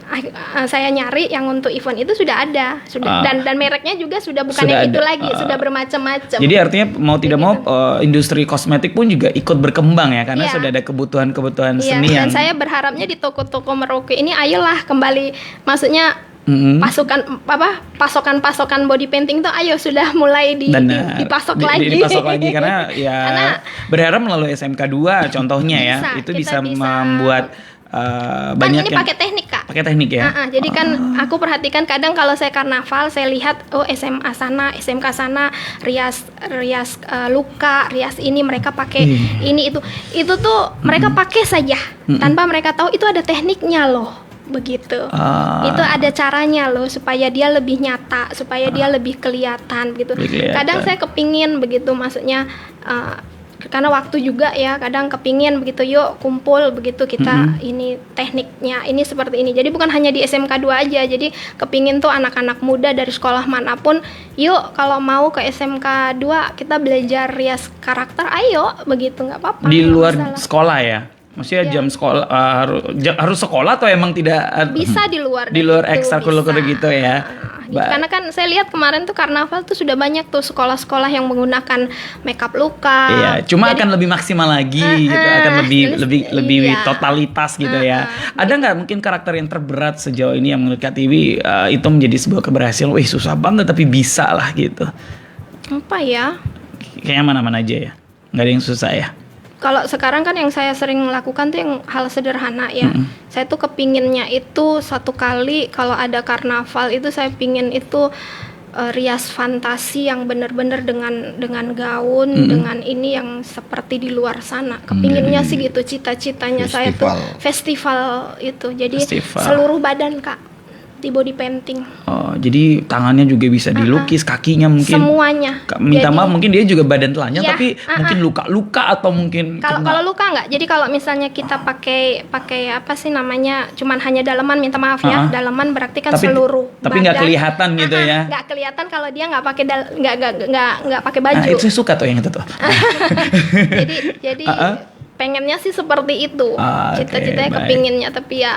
saya nyari yang untuk event itu sudah ada, dan mereknya juga sudah bukan yang itu lagi, sudah bermacam-macam. Jadi artinya mau tidak mau industri kosmetik pun juga ikut berkembang ya, karena sudah ada kebutuhan seni dan yang. saya berharapnya di toko-toko Merauke ini ayolah kembali, maksudnya pasokan body painting tuh ayo sudah mulai dipasok lagi karena berharap melalui SMK 2 contohnya ya itu bisa membuat banyak ini yang pakai teknik, Kak. pakai teknik ya. Jadi kan aku perhatikan kadang kalau saya karnaval saya lihat SMA sana, SMK sana rias luka, rias ini mereka pakai ini itu tuh mereka pakai saja tanpa mereka tahu itu ada tekniknya loh, begitu. Itu ada caranya loh supaya dia lebih nyata, supaya dia lebih kelihatan gitu. Kadang saya kepingin begitu, maksudnya karena waktu juga ya, kadang kepingin begitu, yuk kumpul begitu kita ini tekniknya ini seperti ini. Jadi bukan hanya di SMK 2 aja, jadi kepingin tuh anak-anak muda dari sekolah manapun, yuk kalau mau ke SMK 2 kita belajar rias karakter, ayo begitu, nggak apa-apa. Di nggak luar masalah. sekolah ya? Maksudnya jam sekolah harus sekolah atau emang tidak Bisa di luar di luar dari itu, ekstrakurikuler bisa. gitu ya? Karena kan saya lihat kemarin tuh karnaval tuh sudah banyak tuh sekolah-sekolah yang menggunakan makeup luka. Iya, cuma Jadi- akan lebih maksimal lagi gitu, akan lebih iya. totalitas gitu ya. Ada nggak mungkin karakter yang terberat sejauh ini yang menurut Kak Tiwi itu menjadi sebuah keberhasilan? Wih, susah banget tapi bisa lah gitu. Apa ya? Kayaknya mana-mana aja ya. Nggak ada yang susah ya. Kalau sekarang kan yang saya sering lakukan tuh yang hal sederhana ya. Saya tuh kepinginnya itu satu kali kalau ada karnaval itu saya pingin itu rias fantasi yang benar-benar dengan gaun, dengan ini yang seperti di luar sana. Kepinginnya sih gitu, cita-citanya saya tuh festival itu. Jadi Festival. seluruh badan, Kak, di body painting. Oh, jadi tangannya juga bisa dilukis, kakinya mungkin. Semuanya. Minta Jadi- maaf, mungkin dia juga badan telanjang, Iya, tapi mungkin luka-luka atau mungkin Kalau luka enggak. Jadi kalau misalnya kita pakai apa sih namanya, cuman hanya dalaman, minta maaf ya, dalaman berarti kan seluruh tapi nggak badan. kelihatan gitu ya. Nggak kelihatan kalau dia nggak pakai nggak pakai baju. Nah, itu saya suka tuh yang itu tuh. jadi pengennya sih seperti itu. Oke, Cita-citanya baik. kepinginnya, tapi ya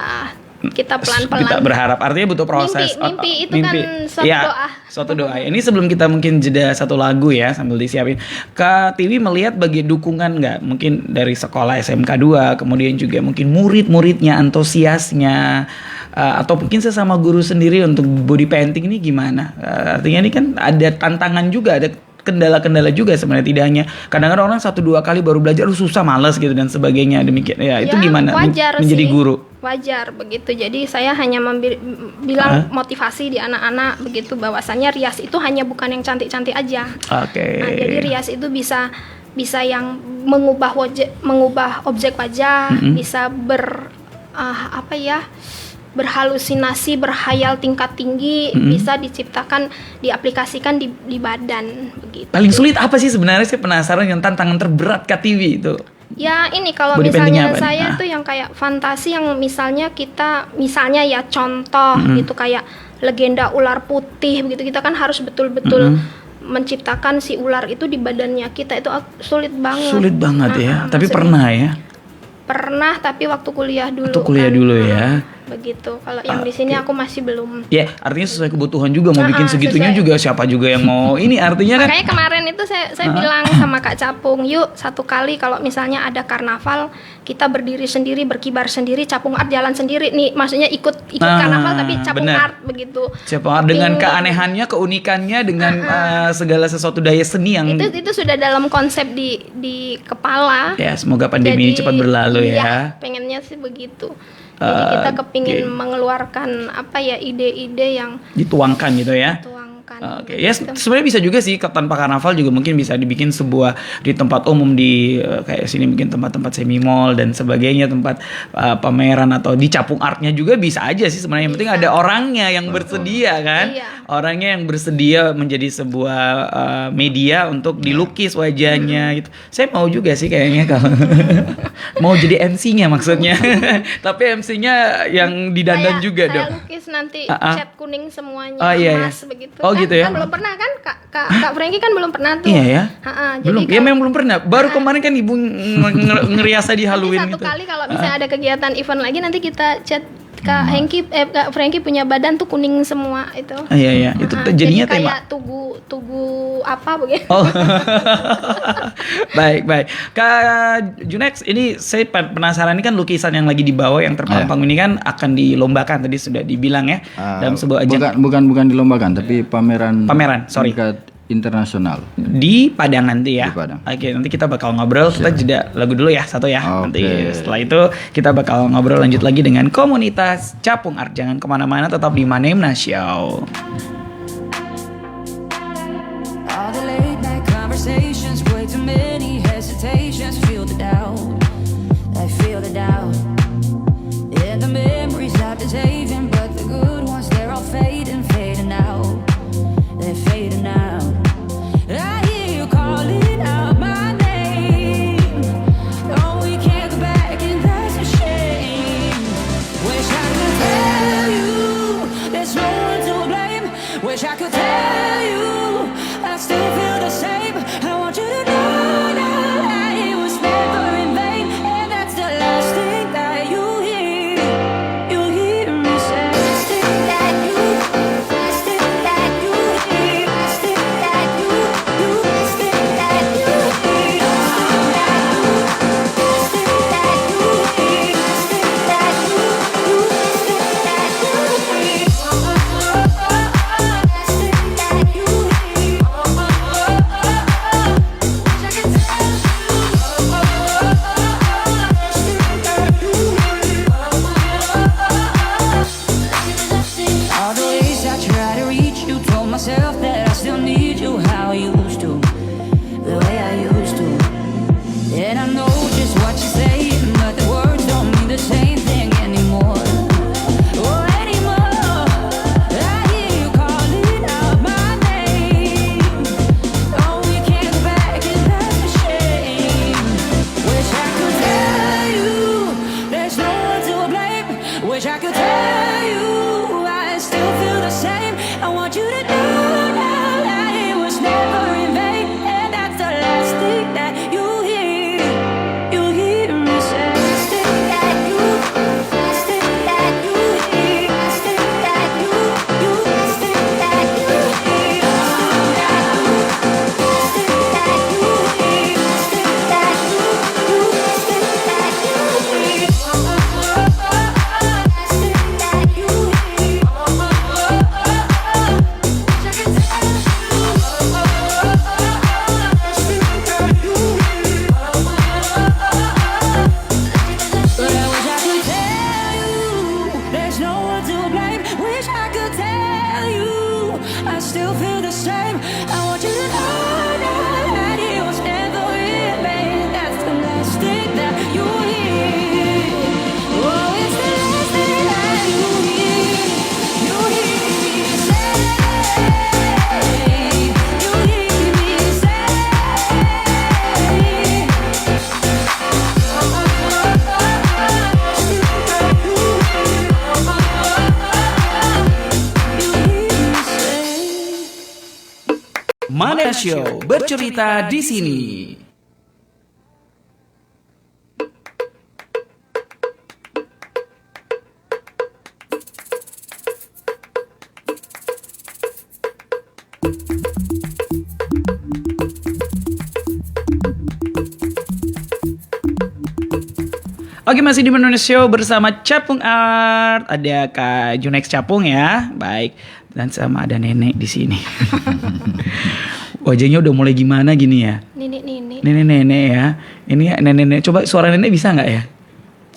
kita pelan-pelan. Kita berharap, artinya butuh proses. Mimpi itu kan suatu Iya, doa. Suatu doa. Ini sebelum kita mungkin jeda satu lagu ya sambil disiapin. Kak Tiwi melihat bagi dukungan nggak? Mungkin dari sekolah SMK 2, kemudian juga mungkin murid-muridnya, antusiasnya, atau mungkin sesama guru sendiri untuk body painting ini gimana? Artinya ini kan ada tantangan juga, ada kendala-kendala juga sebenarnya, tidak hanya kadang-kadang orang 1-2 kali baru belajar susah, malas gitu dan sebagainya, demikian ya. Itu gimana wajar menjadi sih. guru? Wajar begitu. Jadi saya hanya bilang motivasi di anak-anak begitu, bahwasannya rias itu hanya bukan yang cantik-cantik aja. Oke. Nah, jadi rias itu bisa yang mengubah objek wajah, bisa berhalusinasi, berhayal tingkat tinggi, bisa diciptakan, diaplikasikan di badan begitu. Paling sulit apa sih sebenarnya? Saya penasaran yang tantangan terberat Kak Tiwi itu. Ya ini kalau Body paintingnya misalnya apa nih? saya tuh yang kayak fantasi yang misalnya ya contoh gitu kayak legenda ular putih begitu, kita kan harus betul-betul menciptakan si ular itu di badannya kita, itu sulit banget. Sulit banget ya. Tapi pernah ya. Pernah, tapi waktu kuliah dulu. Waktu kuliah dulu ya. Begitu. Kalau yang di sini aku masih belum. Ya, artinya sesuai kebutuhan juga, mau bikin segitunya sesuai. juga siapa juga yang mau ini, artinya kan. Makanya kemarin itu saya bilang sama Kak Capung, yuk satu kali kalau misalnya ada karnaval, kita berdiri sendiri, berkibar sendiri, Capung Art jalan sendiri nih, maksudnya ikut karnaval tapi Capung benar. Art begitu. Siapa dengan keanehannya, keunikannya, dengan segala sesuatu daya seni yang Itu sudah dalam konsep di kepala. ya semoga pandemi ini Jadi, cepat berlalu iya, ya. pengennya sih begitu. Jadi kita kepingin mengeluarkan ide-ide yang Dituangkan gitu ya. tuangkan. Oke, ya sebenarnya bisa juga sih tanpa karnaval juga mungkin bisa dibikin sebuah di tempat umum di kayak sini mungkin tempat-tempat semi mall dan sebagainya, tempat pameran atau di Capung Artnya juga bisa aja sih sebenarnya. Yang penting ada orangnya yang bersedia kan, Iya. orangnya yang bersedia menjadi sebuah media untuk dilukis wajahnya gitu. Saya mau juga sih kayaknya kalau mau jadi MC-nya maksudnya, tapi MC-nya yang didandan juga saya dong. lukis nanti Ah. cat kuning semuanya, Oh, iya, iya. emas begitu. Oh, gitu ya? Kan belum pernah kan Kak Franky kan belum pernah tuh. Iya ya. Jadi Belum. Ya memang belum pernah. Baru kemarin kan ibu ngeriasa di nanti Halloween satu gitu. kali kalau misalnya ada kegiatan event lagi nanti kita cat Kak Kak Franky punya badan tuh kuning semua itu. Iya iya. Itu jadinya jadi tema. kayak tugu apa begitu. Oh. Baik. Kak Junex, ini saya penasaran, ini kan lukisan yang lagi dibawa yang terpampang ini kan akan dilombakan tadi sudah dibilang ya dalam sebuah ajang. bukan dilombakan tapi pameran Sorry. tingkat internasional. Di Padang nanti ya. Di Padang. Oke, nanti kita bakal ngobrol. Kita jeda lagu dulu ya, satu ya. Oke. Nanti setelah itu kita bakal ngobrol lanjut lagi dengan komunitas Capung Art. Jangan kemana-mana, tetap di Manemna Show. All the late night conversations, way too many hesitations. Feel the doubt, I feel the doubt. And the memories I've been saving, but the good ones, they're all fading, fading out. They're fading out. I hear you calling out my name. Oh, we can't go back, and that's a shame. Wish I could tell you there's no one to blame. Wish I could tell you I still feel the same. I want you to know that it was never in vain, and that's the last thing that you hear. You hear me say. Last thing that you, last thing that you hear, last thing that you, last thing that you hear, last thing that you, last thing that you hear, last thing that you, last thing that you hear, last thing that you hear. All the ways I try to reach you, told myself that I still need you how I used to, the way I used to. And I know just what you say, but the words don't mean the same thing anymore. Oh, anymore. I hear you calling out my name. Oh, we can't go back, and that's a shame. Wish I could tell you there's no one to blame. Wish I could tell you I still feel the same. I want you to know now that it was never in vain, and that's the last thing that you hear. You hear me say. Last thing that you, last thing that you hear, last thing that you, last thing that you hear, last thing that you, last thing that you hear, last thing that you, last thing that you hear, But I wish I could tell you there's no one to blame. Wish I could tell you I still feel the same. I want you to know that it was never in vain. That's the last thing that you hear. Oh, it's the last thing that you hear. You hear me say. You hear me say. Manemna Show bercerita di sini. Oke, masih di Manemna Show bersama Capung Art. Ada Kak Junex Capung ya, baik. Dan sama ada nenek di sini. Wajahnya udah mulai gimana gini ya? Nenek ya. Ini nenek. Coba suara nenek bisa nggak ya?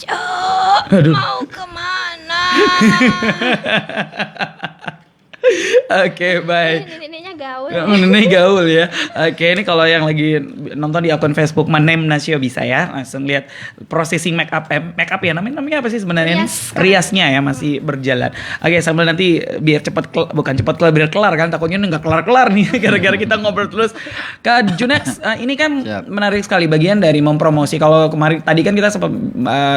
Cok, mau kemana? Oke, baik. Neneknya gaul. Nenek gaul ya. Oke, ini kalau yang lagi nonton di akun Facebook Manemna Show bisa ya langsung lihat processing make up ya namanya apa sih sebenarnya? Riasnya ya masih berjalan. Oke, sambil nanti biar biar kelar kan, takutnya nggak kelar nih gara-gara kita ngobrol terus. Kak Junex, ini kan menarik sekali bagian dari mempromosi. Kalau kemarin tadi kan kita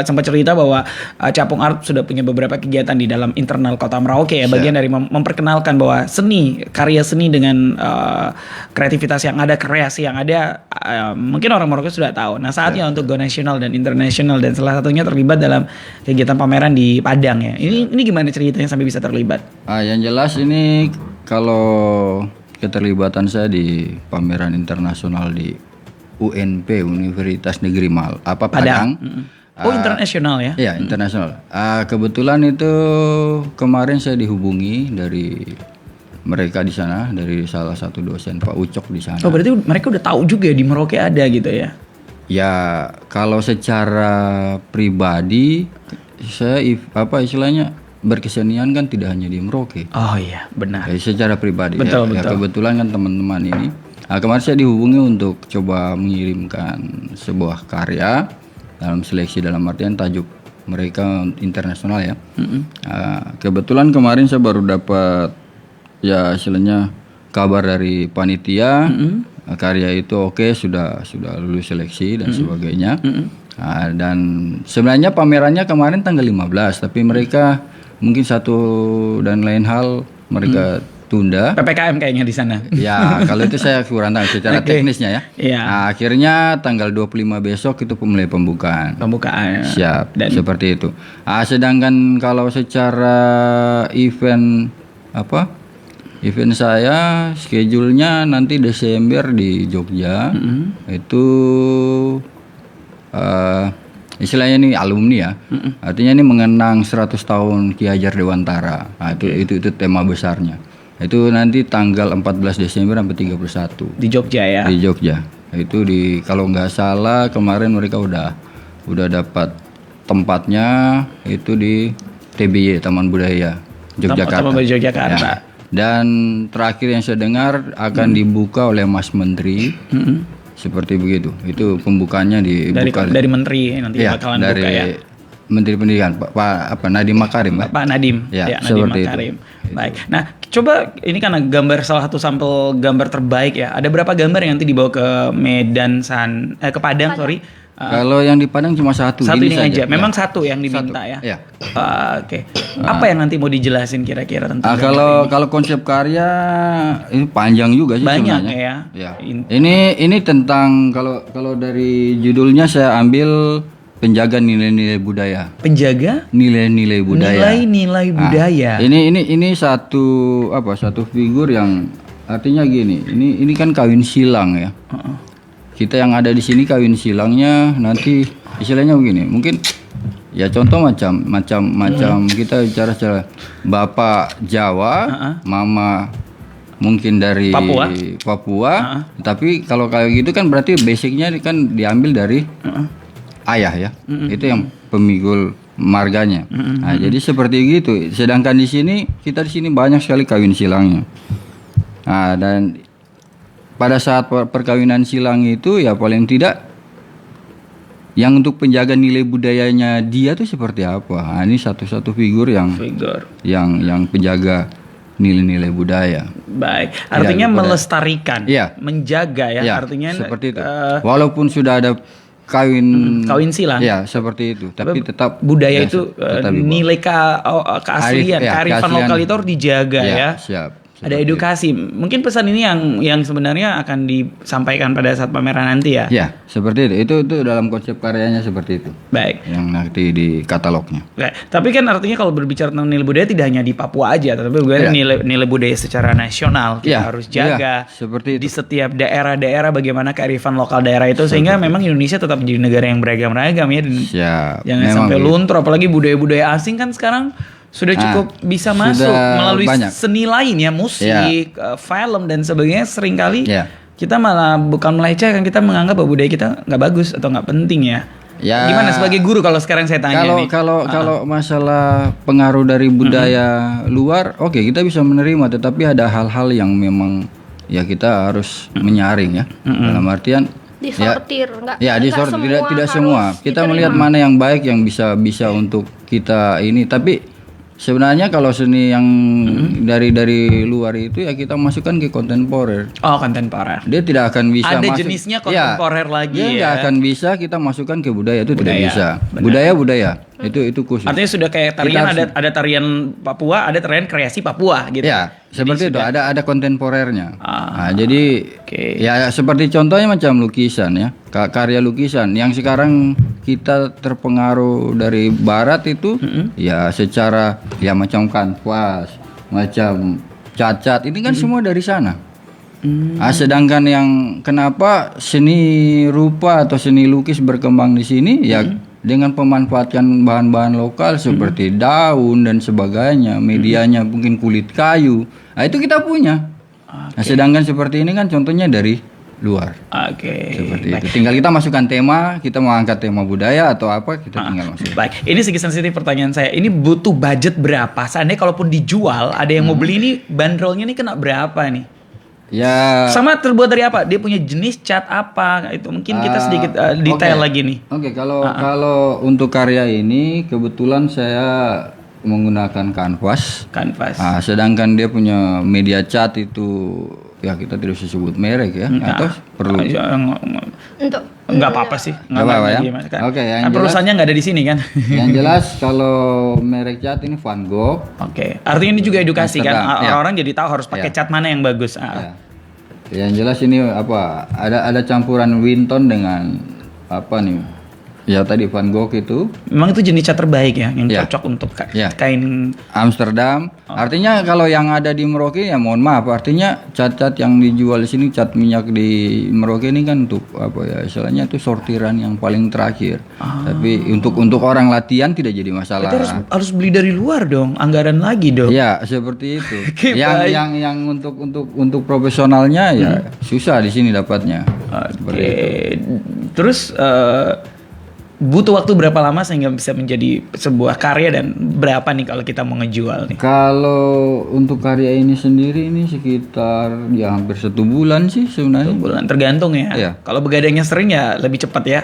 sempat cerita bahwa Capung Art sudah punya beberapa kegiatan di dalam internal Kota Merauke ya, bagian dari memperkenalkan bahwa karya seni dengan kreativitas yang ada, kreasi yang ada, mungkin orang Merauke sudah tahu. Nah, saatnya untuk go nasional dan internasional, dan salah satunya terlibat dalam kegiatan pameran di Padang ya. Ini gimana ceritanya sampai bisa terlibat? Yang jelas ini kalau keterlibatan saya di pameran internasional di UNP, Universitas Negeri Padang. Oh, internasional ya? Iya, internasional. Kebetulan itu kemarin saya dihubungi dari mereka di sana, dari salah satu dosen Pak Ucok di sana. Oh berarti mereka udah tahu juga di Merauke ada gitu ya? Ya kalau secara pribadi saya istilahnya berkesenian kan tidak hanya di Merauke. Oh iya benar. Ya, secara pribadi Betul, ya, betul. kebetulan kan teman-teman ini kemarin saya dihubungi untuk coba mengirimkan sebuah karya dalam seleksi, dalam artian tajuk mereka internasional ya. Kebetulan kemarin saya baru dapat ya istilahnya kabar dari panitia, karya itu oke, sudah lulus seleksi dan sebagainya. Dan sebenarnya pamerannya kemarin tanggal 15, tapi mereka mungkin satu dan lain hal mereka tunda. PPKM kayaknya di sana. Ya, kalau itu saya kurang tahu secara teknisnya ya. Iya. Nah, akhirnya tanggal 25 besok itu mulai pembukaan. Pembukaan. Siap, seperti itu. Sedangkan kalau secara event event saya schedule-nya nanti Desember di Jogja. Itu istilahnya ini alumni ya. Artinya ini mengenang 100 tahun Ki Hajar Dewantara. Nah, itu tema besarnya. Itu nanti tanggal 14 Desember sampai 31 di Jogja ya. Di Jogja. Itu kalau nggak salah kemarin mereka udah dapat tempatnya itu di TBY, Taman Budaya Yogyakarta. Taman Budaya Yogyakarta. Ya. Dan terakhir yang saya dengar akan dibuka oleh Mas Menteri. Seperti begitu. Itu pembukaannya dibuka dari Menteri nanti ya, bakalan dari buka ya. Menteri Pendidikan Pak Nadiem Makarim, Pak Nadiem. Ya, Nadiem seperti Makarim. itu. Baik. Nah, coba ini karena gambar salah satu sampel gambar terbaik ya. Ada berapa gambar yang nanti dibawa ke Medan ke Padang, sorry. Kalau yang di Padang cuma satu. Satu ini saja. aja. Memang satu yang diminta satu. ya. Ya. Oke. Apa yang nanti mau dijelasin kira-kira tentang kalau konsep karya ini panjang juga sih banyak sebenarnya. ya. Ini tentang kalau dari judulnya saya ambil penjaga nilai-nilai budaya. Penjaga nilai-nilai budaya. Nilai-nilai budaya. Ini satu figur yang artinya gini. Ini kan kawin silang ya. Kita yang ada di sini kawin silangnya nanti istilahnya begini. Mungkin ya contoh macam kita bicara secara bapak Jawa, mama mungkin dari Papua. Tapi kalau kayak gitu kan berarti basicnya kan diambil dari ayah ya. Itu yang pemikul marganya. Nah, jadi seperti gitu. Sedangkan di sini kita di sini banyak sekali kawin silangnya. Nah, dan pada saat perkawinan silang itu ya paling tidak yang untuk penjaga nilai budayanya dia tuh seperti apa? Nah, ini satu-satu figur yang penjaga nilai-nilai budaya. Baik, artinya melestarikan, menjaga ya. Artinya seperti itu. Walaupun sudah ada kawin silang. Ya, seperti itu. Tapi tetap budaya itu nilai keaslian, kearifan lokal itu harus dijaga ya. Siap. Ada edukasi. Mungkin pesan ini yang sebenarnya akan disampaikan pada saat pameran nanti ya. Ya, seperti itu. Itu dalam konsep karyanya seperti itu. Baik. Yang nanti di katalognya. Baik. Tapi kan artinya kalau berbicara tentang nilai budaya tidak hanya di Papua aja, tetapi juga nilai budaya secara nasional kita harus jaga. Seperti itu. Di setiap daerah-daerah bagaimana kearifan lokal daerah itu sehingga memang Indonesia tetap menjadi negara yang beragam-ragam ya. Siap. Jangan sampai luntur, apalagi budaya-budaya asing kan sekarang sudah cukup bisa masuk melalui seni lain ya, musik, film dan sebagainya. Seringkali kita malah bukan melecehkan, kita menganggap bahwa budaya kita nggak bagus atau nggak penting ya. Gimana sebagai guru kalau sekarang saya tanya nih? Kalau masalah pengaruh dari budaya luar, oke, kita bisa menerima, tetapi ada hal-hal yang memang ya kita harus menyaring ya. Dalam artian disortir, disortir, tidak semua. Kita melihat mana yang baik yang bisa untuk kita ini, tapi sebenarnya kalau seni yang dari luar itu ya kita masukkan ke kontemporer. Oh, kontemporer. Dia tidak akan bisa ada masuk. jenisnya kontemporer lagi dia ya. Dia nggak akan bisa kita masukkan ke budaya itu tidak bisa. Budaya itu khusus. Artinya sudah kayak tarian ada tarian Papua, ada tarian kreasi Papua gitu. Ya, seperti itu. Ada kontemporernya. Nah, jadi ya seperti contohnya macam lukisan ya. Karya lukisan yang sekarang kita terpengaruh dari barat itu ya secara ya macam kanvas, macam cat ini kan semua dari sana. Sedangkan yang kenapa seni rupa atau seni lukis berkembang di sini ya dengan pemanfaatan bahan-bahan lokal seperti daun dan sebagainya, medianya mungkin kulit kayu. Nah, itu kita punya. Nah, sedangkan seperti ini kan contohnya dari luar. Seperti itu. Tinggal kita masukkan tema, kita mau angkat tema budaya atau apa, kita tinggal masukkan. Baik, ini sedikit sensitif pertanyaan saya. Ini butuh budget berapa? Seandainya kalaupun dijual, ada yang mau beli ini, bandrolnya ini kena berapa nih? Ya. Sama terbuat dari apa? Dia punya jenis cat apa? Itu mungkin kita sedikit detail lagi nih. Kalau untuk karya ini kebetulan saya menggunakan kanvas. Sedangkan dia punya media cat itu ya kita tidak usah sebut merek ya, atau perlu? Untuk Nggak apa-apa sih. Nggak apa-apa ya. Oke, yang jelas perusahaannya nggak ada di sini kan. Yang jelas kalau merek cat ini Van Gogh. Artinya ini juga edukasi kan. Amsterdam, Orang-orang jadi tahu harus pakai cat mana yang bagus. Yang jelas ini apa? Ada campuran Winton dengan apa nih? Ya tadi Van Gogh itu. Memang itu jenis cat terbaik ya, yang cocok untuk kain Amsterdam. Artinya kalau yang ada di Merauke ya mohon maaf. Artinya cat-cat yang dijual di sini, cat minyak di Merauke ini kan untuk apa ya? Istilahnya itu sortiran yang paling terakhir. Tapi untuk orang latihan tidak jadi masalah. Berarti harus beli dari luar dong, anggaran lagi dong. Ya seperti itu. yang untuk profesionalnya ya susah di sini dapatnya. Terus butuh waktu berapa lama sehingga bisa menjadi sebuah karya dan berapa nih kalau kita mau ngejual nih? Kalau untuk karya ini sendiri ini sekitar ya hampir 1 bulan sih sebenarnya. 1 bulan tergantung ya. Kalau begadangnya sering ya lebih cepat ya.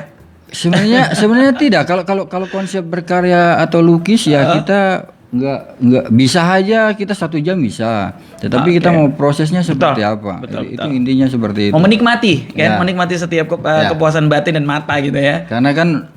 Sebenarnya tidak. Kalau konsep berkarya atau lukis ya kita nggak bisa aja kita 1 jam bisa. Tetapi kita mau prosesnya seperti apa? Itu intinya seperti itu. Mau menikmati kan, menikmati setiap kepuasan batin dan mata gitu ya. Karena kan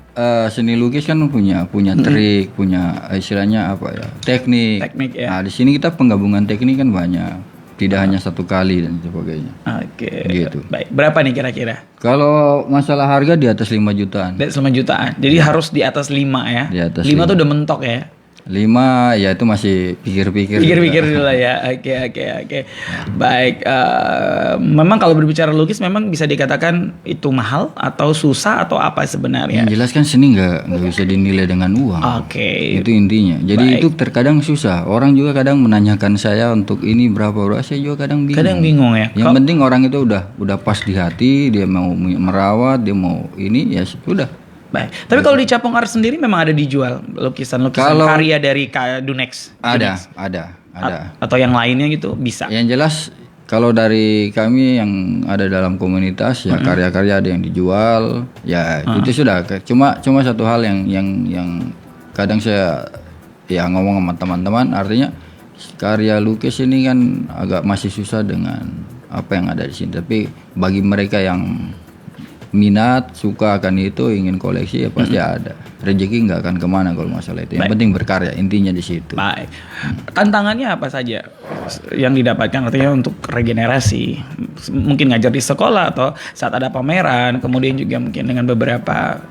seni lukis kan punya trik, punya istilahnya apa ya? Teknik ya. Nah, di sini kita penggabungan teknik kan banyak. Tidak hanya 1 kali dan sebagainya. Gitu. Baik, berapa nih kira-kira? Kalau masalah harga di atas 5 jutaan. Di atas 5 jutaan. Jadi harus di atas 5 ya. Di atas 5 tuh udah mentok ya. 5 ya itu masih pikir-pikir dulu lah ya. Oke. Baik, memang kalau berbicara lukis memang bisa dikatakan itu mahal atau susah atau apa sebenarnya? Yang jelas kan seni nggak bisa dinilai dengan uang. Itu intinya. Jadi itu terkadang susah. Orang juga kadang menanyakan saya untuk ini berapa, saya juga kadang bingung. Ya. Yang penting orang itu udah pas di hati, dia mau merawat, dia mau ini ya sudah. Baik. Tapi kalau di Capong Art sendiri memang ada dijual lukisan karya dari Dunex. Ada. Atau yang lainnya gitu bisa. Yang jelas kalau dari kami yang ada dalam komunitas ya karya-karya ada yang dijual. Ya itu sudah. Cuma satu hal yang kadang saya ya ngomong sama teman-teman, artinya karya lukis ini kan agak masih susah dengan apa yang ada di sini. Tapi bagi mereka yang minat, suka akan itu, ingin koleksi ya pasti ada. Rezeki nggak akan kemana kalau masalah itu. Yang penting berkarya, intinya di situ. Baik. Tantangannya apa saja yang didapatkan artinya untuk regenerasi? Mungkin ngajar di sekolah atau saat ada pameran, kemudian juga mungkin dengan beberapa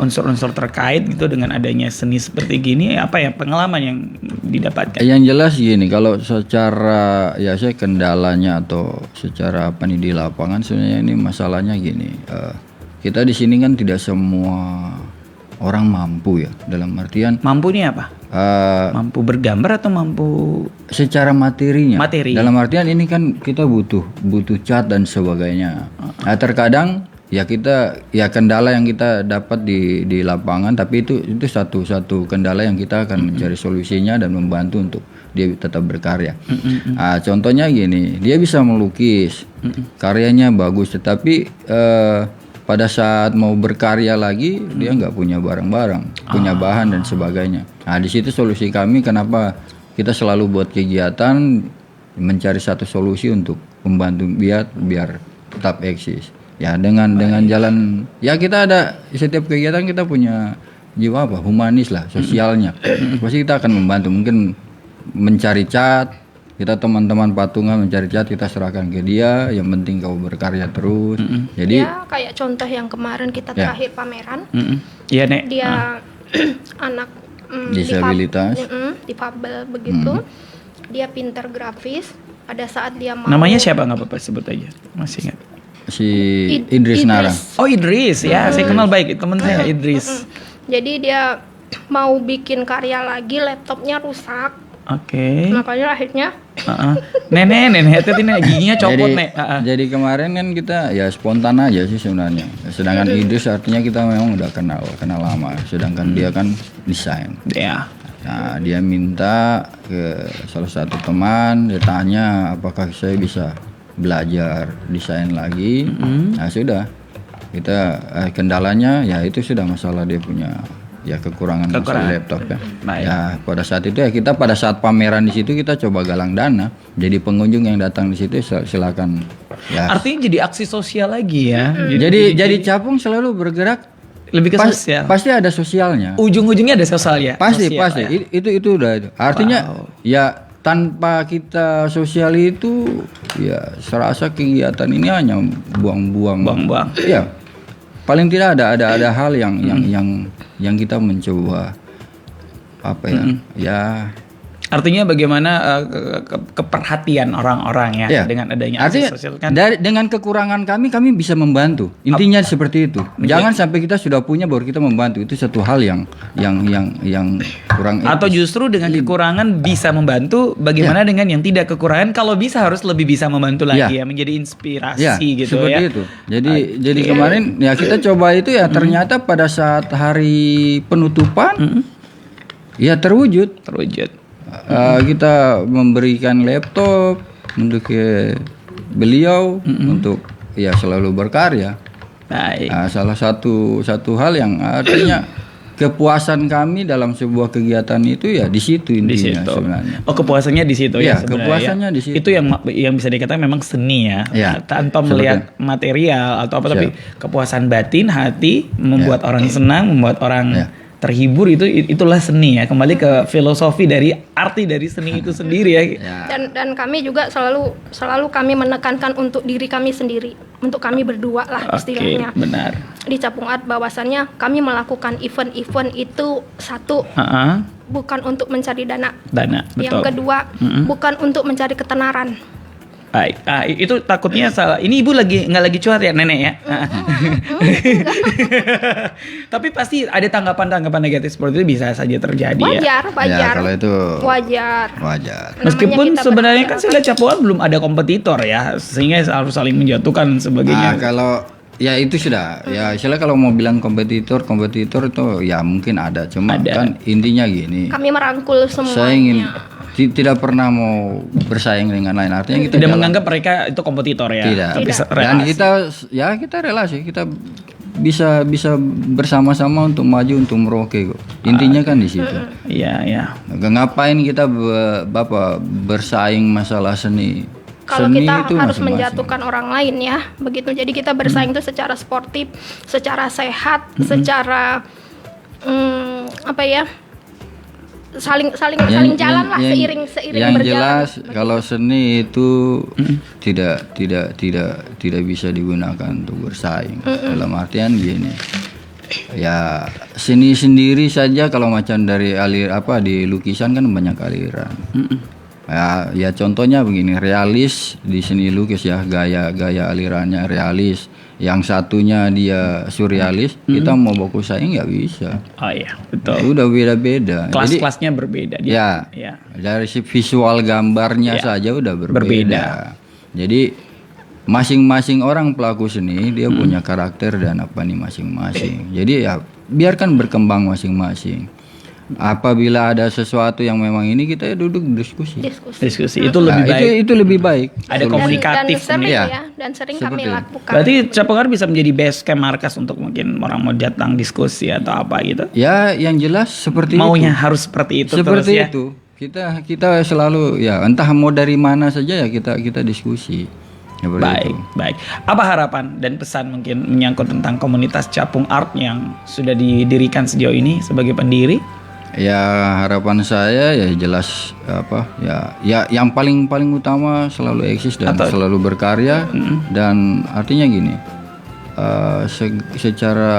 unsur-unsur terkait gitu dengan adanya seni seperti gini, apa ya pengalaman yang didapatkan? Yang jelas gini, kalau secara ya saya kendalanya atau secara apa nih di lapangan sebenarnya ini masalahnya gini. Kita di sini kan tidak semua orang mampu ya, dalam artian mampu ini apa? Mampu bergambar atau mampu secara materinya? Materi. Dalam artian ini kan kita butuh cat dan sebagainya. Nah, terkadang ya kita ya kendala yang kita dapat di lapangan, tapi itu satu kendala yang kita akan mencari solusinya dan membantu untuk dia tetap berkarya. Nah, contohnya gini, dia bisa melukis, karyanya bagus, tetapi pada saat mau berkarya lagi dia nggak punya barang-barang, punya bahan dan sebagainya. Nah, di situ solusi kami kenapa kita selalu buat kegiatan mencari satu solusi untuk membantu biar tetap eksis. Ya dengan jalan ya kita ada setiap kegiatan kita punya jiwa apa humanis lah, sosialnya. Pasti kita akan membantu, mungkin mencari cat, kita teman-teman patungan mencari cat, kita serahkan ke dia, yang penting kau berkarya terus. Jadi ya kayak contoh yang kemarin kita terakhir pameran. Iya, Nek. Dia anak disabilitas, difabel begitu. Dia pintar grafis. Pada saat dia mau, namanya siapa nggak apa-apa sebut aja, masih ingat? si Idris Nara. Oh Idris ya, saya kenal baik teman saya Idris. Jadi dia mau bikin karya lagi, laptopnya rusak. Oke. Makanya akhirnya Nenek itu giginya copot nek. Jadi kemarin kan kita ya spontan aja sih sebenarnya. Sedangkan Idris artinya kita memang udah kenal lama. Sedangkan dia kan desain. Ya. Nah, dia minta ke salah satu teman, dia tanya apakah saya bisa belajar desain lagi. Nah sudah, kita kendalanya ya itu sudah masalah dia punya ya kekurangan masalah laptop ya. Baik. Ya pada saat itu ya kita pada saat pameran di situ kita coba galang dana. Jadi pengunjung yang datang di situ silakan. Ya. Artinya jadi aksi sosial lagi ya. Jadi Capung selalu bergerak lebih ke sosial. Pasti ada sosialnya. Ujung-ujungnya ada sosial ya. Pasti. Ya. Itu udah itu. Artinya ya tanpa kita sosial itu ya serasa kegiatan ini hanya buang-buang. Iya. Paling tidak ada hal yang kita mencoba apa ya? Ya artinya bagaimana keperhatian orang-orang ya, dengan adanya aksi sosial kan. Dengan kekurangan kami bisa membantu. Intinya seperti itu. Jangan sampai kita sudah punya baru kita membantu. Itu satu hal yang kurang etis. Atau justru dengan kekurangan bisa membantu, bagaimana dengan yang tidak kekurangan kalau bisa harus lebih bisa membantu lagi ya, menjadi inspirasi gitu seperti ya. itu. Jadi kemarin ya kita coba itu ya ternyata pada saat hari penutupan ya terwujud. Kita memberikan laptop untuk beliau untuk ya selalu berkarya. Baik. Nah, salah satu hal yang artinya kepuasan kami dalam sebuah kegiatan itu ya di situ intinya sebenarnya. Oh kepuasannya di situ ya sebenarnya. Kepuasannya di situ. Itu yang bisa dikatakan memang seni ya. Tanpa melihat material atau apa, tapi kepuasan batin, hati, membuat orang senang, membuat orang terhibur, itulah seni ya. Kembali ke filosofi dari arti dari seni itu sendiri ya. Dan kami juga selalu kami menekankan untuk diri kami sendiri, untuk kami berdua lah istilahnya. Benar. Di Capung Art bahwasannya kami melakukan event-event itu satu bukan untuk mencari dana. Betul. Yang kedua bukan untuk mencari ketenaran. Baik, itu takutnya salah. Ini ibu nggak lagi cuat ya nenek ya. Tapi pasti ada tanggapan negatif seperti itu bisa saja terjadi wajar, ya. Ya kalau itu wajar. Meskipun sebenarnya kan saya lihat Capuan belum ada kompetitor ya, sehingga harus saling menjatuhkan sebagainya. Kalau ya itu sudah ya istilah kalau mau bilang kompetitor itu ya mungkin ada, cuma kan intinya gini. Kami merangkul semuanya. Saya ingin tidak pernah mau bersaing dengan lain, artinya kita tidak menganggap mereka itu kompetitor ya. Tidak. Dan kita relasi, kita bisa bersama-sama untuk maju untuk Merauke kok. Intinya kan di situ. Iya. Ngapain kita bersaing masalah seni? Kalau seni kita itu harus masing-masing. menjatuhkan orang lain ya, begitu. Jadi kita bersaing itu secara sportif, secara sehat, secara saling jalan lah, seiring yang berjalan. Jelas kalau seni itu tidak bisa digunakan untuk bersaing. Dalam artian gini, ya seni sendiri saja kalau macam dari di lukisan kan banyak aliran. Ya contohnya begini, realis di seni lukis ya, gaya alirannya realis. Yang satunya dia surrealis, kita mau baku saing nggak bisa. Oh iya, betul. Itu udah beda-beda. Kelas-kelasnya berbeda. Ya. Dari si visual gambarnya saja udah berbeda. Jadi masing-masing orang pelaku seni dia punya karakter dan apa nih masing-masing. Jadi ya biarkan berkembang masing-masing. Apabila ada sesuatu yang memang ini kita duduk diskusi itu lebih baik. Itu lebih baik. Ada komunikatif dan sering kami lakukan. Berarti Capung Art bisa menjadi base camp markas untuk mungkin orang mau datang diskusi atau apa gitu. Ya yang jelas seperti maunya harus seperti itu. Seperti terus, itu. Kita selalu ya entah mau dari mana saja ya kita diskusi. Baik. Apa harapan dan pesan mungkin menyangkut tentang komunitas Capung Art yang sudah didirikan sejauh ini sebagai pendiri? Ya harapan saya ya jelas ya yang paling utama selalu eksis dan selalu berkarya dan artinya gini secara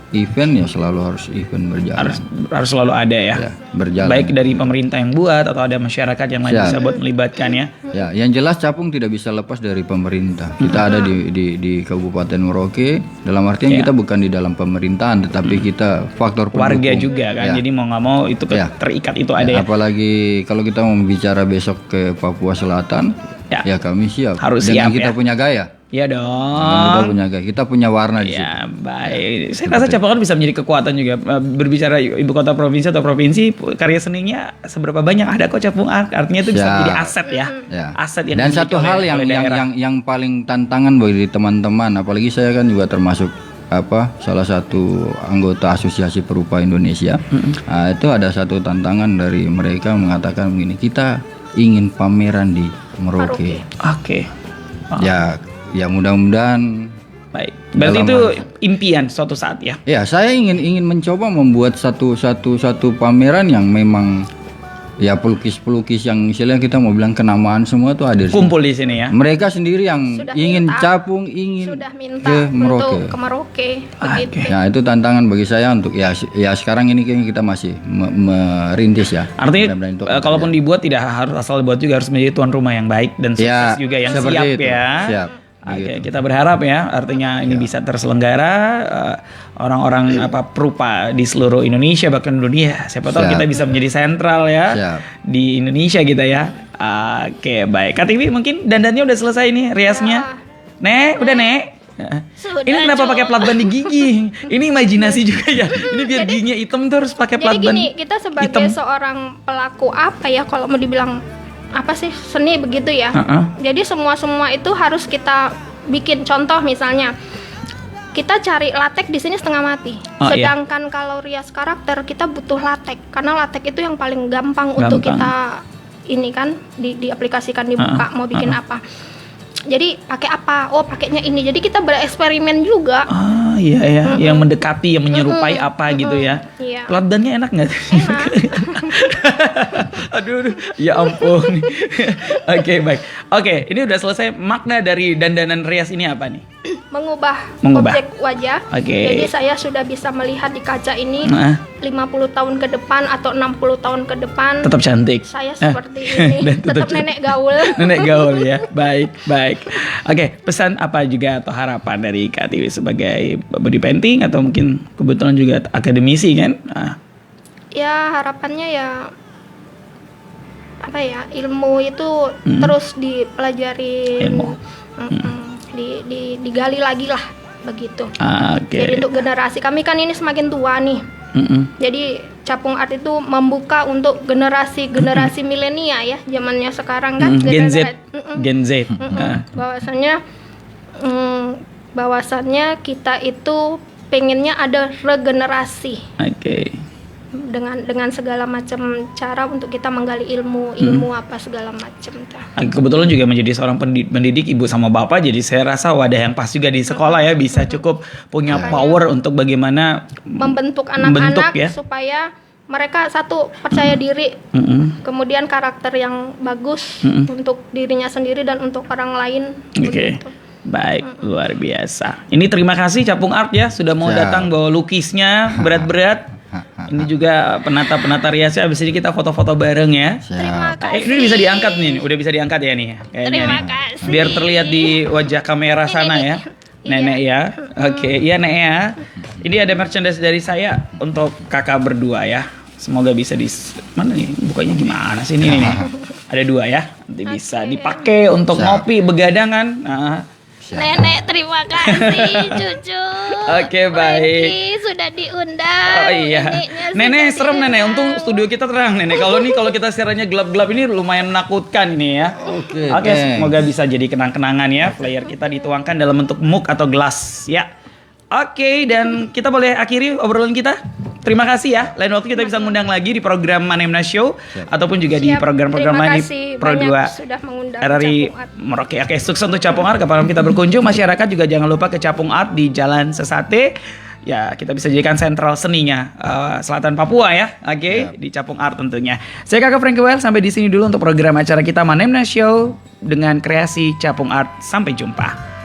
event ya selalu harus event berjalan. Harus selalu ada ya. Ya, berjalan. Baik dari pemerintah yang buat atau ada masyarakat yang lain bisa buat melibatkan ya. Ya, yang jelas Capung tidak bisa lepas dari pemerintah. Kita ada di Kabupaten Merauke. Dalam artian kita bukan di dalam pemerintahan, tetapi kita faktor pendukung. Warga juga kan. Jadi mau nggak mau itu terikat itu ada ya. Apalagi kalau kita mau bicara besok ke Papua Selatan, ya kami siap. Harus dengan siap kita punya gaya. Iya Dengan dong. kita punya gaya, kita punya warna di situ. Ya baik. Saya rasa Capung Art bisa menjadi kekuatan juga. Berbicara ibu kota provinsi atau provinsi, karya seninya seberapa banyak ada kok Capung Art. Artinya itu bisa menjadi aset ya. Aset yang Dan dimiliki satu hal oleh daerah. yang paling tantangan bagi teman-teman, apalagi saya kan juga termasuk salah satu anggota Asosiasi Perupa Indonesia. Itu ada satu tantangan dari mereka mengatakan begini, kita ingin pameran di Merauke. Oke. Ya mudah-mudahan. Baik. Berarti itu impian suatu saat ya. Ya, saya ingin mencoba membuat satu pameran yang memang ya pelukis-pelukis yang istilahnya kita mau bilang kenamaan semua tuh ada di sini. Kumpul di sini ya. Mereka sendiri yang Sudah ingin minta. Capung, ingin Sudah minta ke untuk Merauke. ke Merauke begitu. Nah, itu tantangan bagi saya untuk ya sekarang ini kayaknya kita masih merintis ya. Artinya Mudah-mudahan untuk kalaupun dibuat tidak harus asal dibuat juga, harus menjadi tuan rumah yang baik dan sukses juga yang seperti siap itu. ya. Siap. Oke, kita berharap ya artinya ini bisa terselenggara, orang-orang perupa di seluruh Indonesia bahkan dunia. Siapa tahu kita bisa menjadi sentral ya di Indonesia kita ya. Oke, baik. KTV mungkin dandannya udah selesai nih riasnya. Nek, udah Nek. Sudah, Ini kenapa Cuk. pakai plat ban di gigi? Ini imajinasi juga ya. Ini biar giginya hitam tuh harus pakai plat Jadi ban. gini, kita sebagai hitam. seorang pelaku apa ya kalau mau dibilang apa sih seni begitu ya. Jadi semua itu harus kita bikin contoh misalnya. Kita cari latek di sini setengah mati. Sedangkan kalau rias karakter kita butuh latek karena latek itu yang paling gampang. Untuk kita ini kan diaplikasikan di muka mau bikin apa. Jadi pakai apa? Oh, pakainya ini. Jadi kita bereksperimen juga. Iya ya, yang mendekati, yang menyerupai apa gitu ya. Iya. Plat bannya enak nggak? Enak. aduh, ya ampun. Oke, baik. Oke, ini udah selesai. Makna dari dandanan rias ini apa nih? Mengubah objek wajah. Jadi saya sudah bisa melihat di kaca ini 50 tahun ke depan atau 60 tahun ke depan. Tetap cantik. Saya seperti ini. Tetap nenek gaul. Nenek gaul ya. Baik, baik. Oke, pesan apa juga atau harapan dari Kak Tiwi sebagai body painting atau mungkin kebetulan juga akademisi kan? Ya harapannya ya apa ya, ilmu itu terus dipelajari. Ilmu. Digali lagi lah begitu. Jadi untuk generasi kami kan ini semakin tua nih. Jadi Capung Art itu membuka untuk generasi milenial ya, zamannya sekarang kan. Gen Z. Bahwasannya kita itu pengennya ada regenerasi. Dengan segala macam cara untuk kita menggali ilmu apa segala macam. Kebetulan juga menjadi seorang pendidik ibu sama bapak, jadi saya rasa wadah yang pas juga di sekolah ya, bisa cukup punya power untuk bagaimana membentuk anak-anak ya. Supaya mereka satu percaya diri, kemudian karakter yang bagus untuk dirinya sendiri dan untuk orang lain. Baik, luar biasa. Ini terima kasih Capung Art ya sudah mau datang bawa lukisnya berat-berat. Ini juga penata riasnya. Abis ini kita foto-foto bareng ya. Terima kasih. Ini bisa diangkat nih, udah bisa diangkat ya nih. Terima kasih. Biar terlihat di wajah kamera sana ya. Nenek ya. Oke, iya Nek ya. Ini ada merchandise dari saya untuk kakak berdua ya. Semoga bisa mana nih? Bukanya gimana sih ini nih? Ada dua ya. Nanti bisa dipakai untuk ngopi begadangan. Nenek terima kasih cucu. Oke, baik. Sudah diundang. Oh iya. Nenek serem Nenek. Untung studio kita terang Nenek. Kalau kita siarannya gelap-gelap ini lumayan menakutkan ini ya. Oke. Semoga bisa jadi kenang-kenangan ya. Player kita dituangkan dalam bentuk mug atau gelas ya. Oke, dan kita boleh akhiri obrolan kita. Terima kasih ya. Lain waktu kita bisa ngundang lagi di program Manemna Show ataupun juga di program-program lain di Pro 2 RRI Merauke. Oke, sukses untuk Capung Art. Kapan kita berkunjung, masyarakat juga jangan lupa ke Capung Art di Jalan Sesate. Ya, kita bisa jadikan sentral seninya Selatan Papua ya. Oke, di Capung Art tentunya. Saya Kakak Frankie Well, sampai di sini dulu untuk program acara kita Manemna Show dengan kreasi Capung Art. Sampai jumpa.